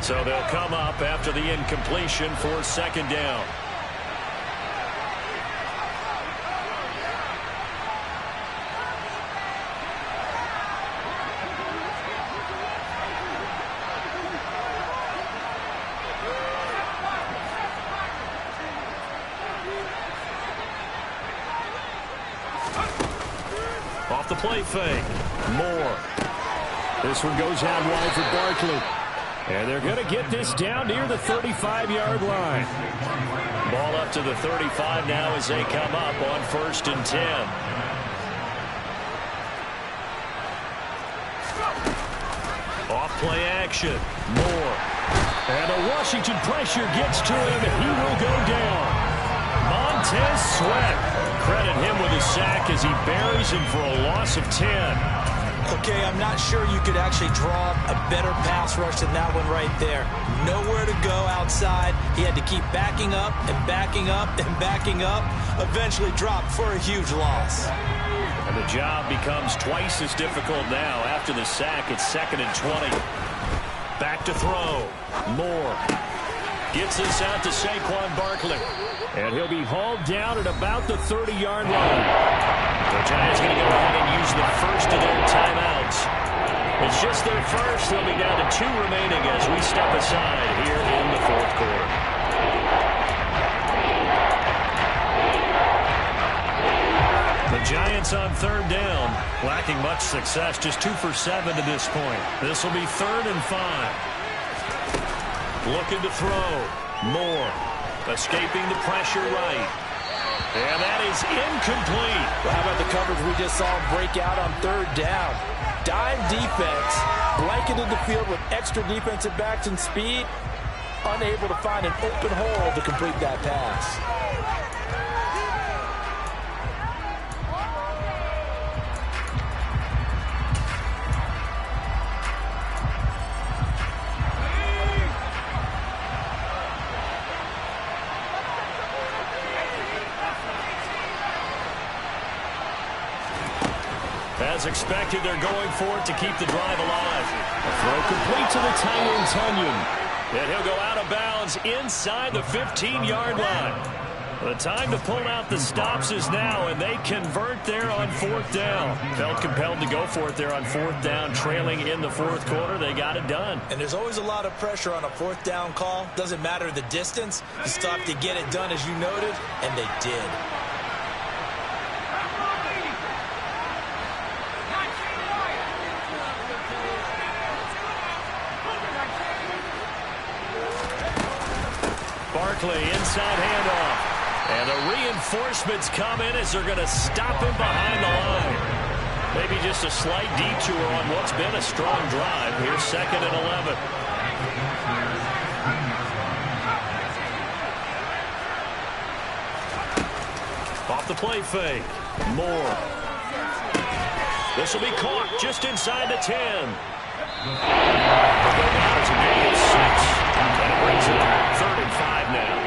A: So they'll come up after the incompletion for 2nd down. Off the play fake. Moore. This one goes out wide for Barkley. And they're going to get this down near the 35-yard line. Ball up to the 35 now as they come up on 1st and 10. Off play action. Moore. And the Washington pressure gets to him. He will go down. Montez Sweat. Credit him with a sack as he buries him for a loss of 10.
B: Okay, I'm not sure you could actually draw a better pass rush than that one right there. Nowhere to go outside. He had to keep backing up and backing up and backing up. Eventually dropped for a huge loss.
A: And the job becomes twice as difficult now after the sack. It's 2nd and 20. Back to throw. Moore gets this out to Saquon Barkley. And he'll be hauled down at about the 30-yard line. The Giants going to go ahead and use the first of their timeouts. It's just their first. They'll be down to 2 remaining as we step aside here in the 4th quarter. The Giants on 3rd down, lacking much success, just 2 for 7 to this point. This will be 3rd and 5. Looking to throw. Moore escaping the pressure right. And that is incomplete.
B: Well, how about the coverage we just saw break out on 3rd down? Dime defense, blanketed the field with extra defensive backs and speed, unable to find an open hole to complete that pass.
A: As expected, they're going for it to keep the drive alive. A throw complete to the tight end, Tunyon. And he'll go out of bounds inside the 15-yard line. The time to pull out the stops is now, and they convert there on 4th down. Felt compelled to go for it there on 4th down, trailing in the 4th quarter. They got it done.
B: And there's always a lot of pressure on a 4th down call. Doesn't matter the distance. You still have to get it done, as you noted, and they did.
A: Barkley, inside handoff. And the reinforcements come in as they're going to stop him behind the line. Maybe just a slight detour on what's been a strong drive. Here's 2nd and 11. Off the play fake. Moore. This will be caught just inside the 10. They'll go down as a gain of 6. And it brings it up 3rd and 5 now.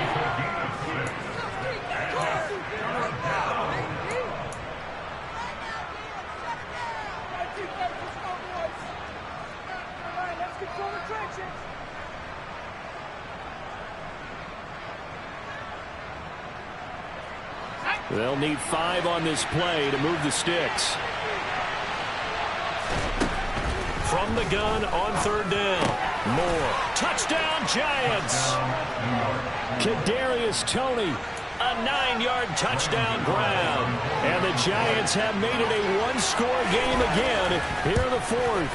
A: They'll need 5 on this play to move the sticks. From the gun on 3rd down. Moore. Touchdown, Giants. Kadarius Toney. A 9-yard touchdown grab. And the Giants have made it a 1-score game again here in the 4th.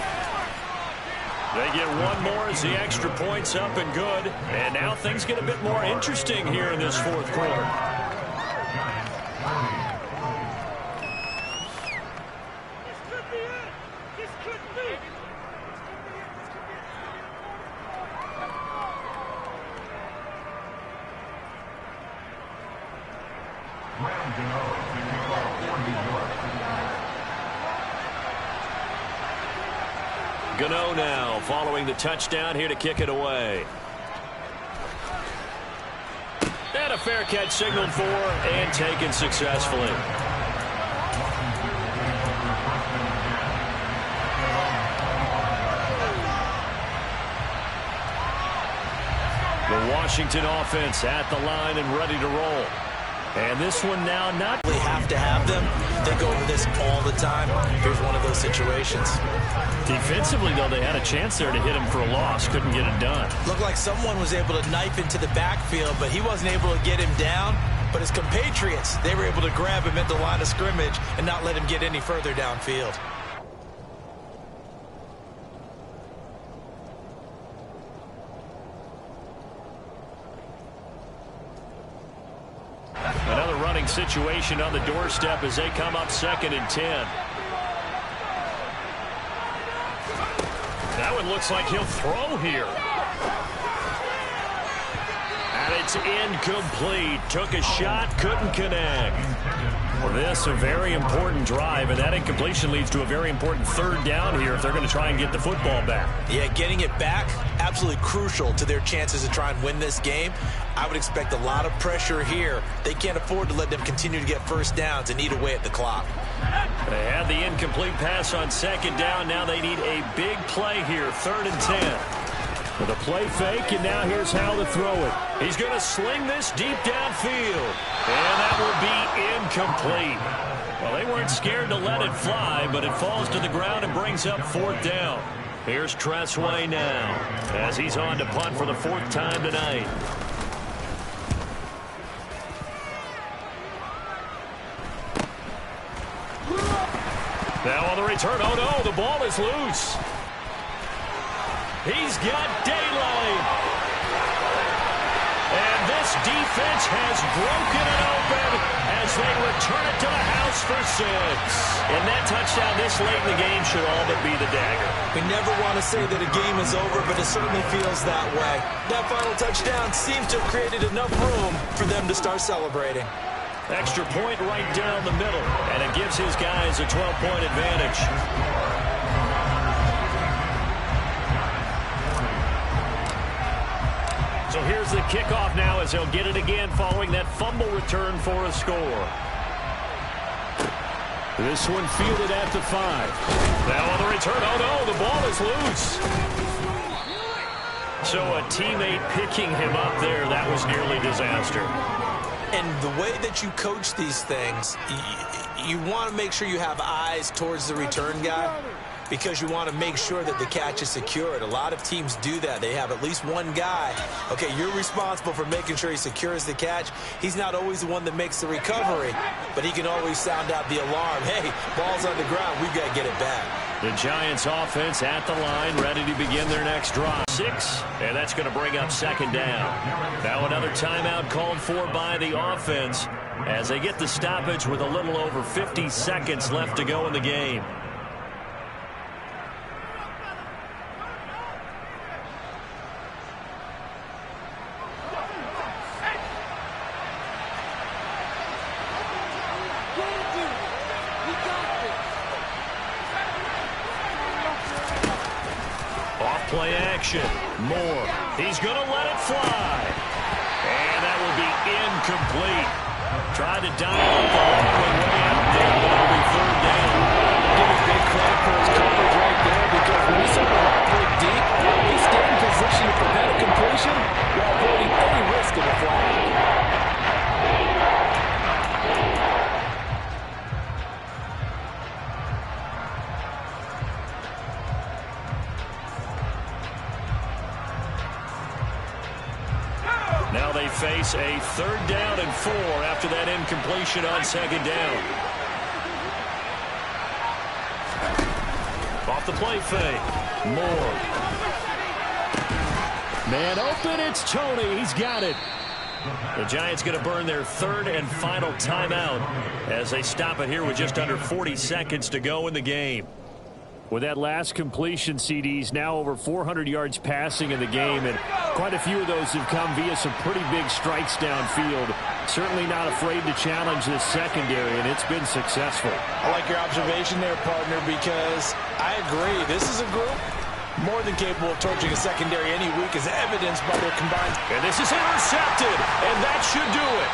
A: They get one more as the extra point's up and good. And now things get a bit more interesting here in this 4th quarter. Gano now following the touchdown here to kick it away. And a fair catch signaled for and taken successfully. The Washington offense at the line and ready to roll. And this one now not.
B: They have to have them. They go over this all the time. Here's one of those situations.
A: Defensively, though, they had a chance there to hit him for a loss. Couldn't get it done.
B: Looked like someone was able to knife into the backfield, but he wasn't able to get him down. But his compatriots, they were able to grab him at the line of scrimmage and not let him get any further downfield.
A: Another running situation on the doorstep as they come up 2nd and 10. That one looks like he'll throw here. It's incomplete. Took a shot, couldn't connect. This a very important drive, and that incompletion leads to a very important third down here if they're going to try and get the football back.
B: Yeah, getting it back, absolutely crucial to their chances to try and win this game. I would expect a lot of pressure here. They can't afford to let them continue to get first downs and eat away at the clock.
A: They had the incomplete pass on second down. Now they need a big play here, 3rd and 10. With a play fake, and now here's how to throw it. He's going to sling this deep downfield. And that will be incomplete. Well, they weren't scared to let it fly, but it falls to the ground and brings up 4th down. Here's Tressway now as he's on to punt for the 4th time tonight. Now on the return, oh no, the ball is loose. He's got daylight. And this defense has broken it open as they return it to the house for 6. And that touchdown this late in the game should all but be the dagger.
B: We never want to say that a game is over, but it certainly feels that way. That final touchdown seems to have created enough room for them to start celebrating.
A: Extra point right down the middle, and it gives his guys a 12-point advantage. So here's the kickoff now as they'll get it again following that fumble return for a score. This one fielded at the 5. Now on the return, oh no, the ball is loose. So a teammate picking him up there, that was nearly disaster.
B: And the way that you coach these things, you want to make sure you have eyes towards the return guy because you want to make sure that the catch is secured. A lot of teams do that. They have at least one guy. Okay, you're responsible for making sure he secures the catch. He's not always the one that makes the recovery, but he can always sound out the alarm. Hey, ball's on the ground. We've got to get it back.
A: The Giants offense at the line, ready to begin their next drive. 6, and that's going to bring up 2nd down. Now another timeout called for by the offense as they get the stoppage with a little over 50 seconds left to go in the game. Play action. Moore. He's going to let it fly. And that will be incomplete. Tried to dial up the long way out there, but it'll be 3rd down.
B: Give a big credit for his coverage right there because when he's able to break deep, he stayed in position to prevent a completion while avoiding any risk of a flag.
A: Now they face a 3rd down and 4 after that incompletion on 2nd down. Off the play fake. Moore. Man open, it's Toney. He's got it. The Giants going to burn their 3rd and final timeout as they stop it here with just under 40 seconds to go in the game. With that last completion, CD's now over 400 yards passing in the game, and quite a few of those have come via some pretty big strikes downfield. Certainly not afraid to challenge this secondary, and it's been successful.
B: I like your observation there, partner, because I agree. This is a group more than capable of torching a secondary any week, as evidenced by their combined.
A: And this is intercepted, and that should do it.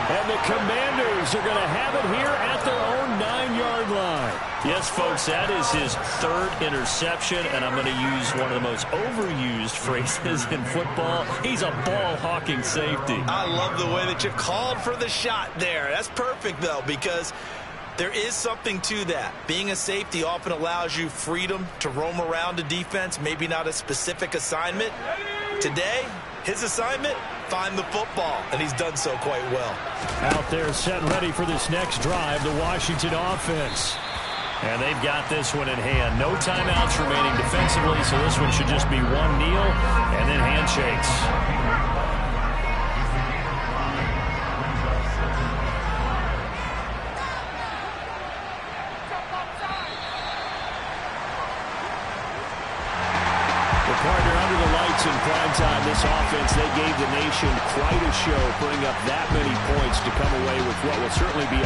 A: And the Commanders are going to have it here at their own 9-yard line. Yes, folks, that is his 3rd interception, and I'm going to use one of the most overused phrases in football. He's a ball-hawking safety.
B: I love the way that you called for the shot there. That's perfect, though, because there is something to that. Being a safety often allows you freedom to roam around a defense, maybe not a specific assignment. Today, his assignment, find the football, and he's done so quite well.
A: Out there set and ready for this next drive, the Washington offense. And they've got this one in hand. No timeouts remaining defensively, so this one should just be one kneel and then handshakes. The partner under the lights points in primetime, this offense, they gave the nation quite a show, putting up that many points to come away with what will certainly be a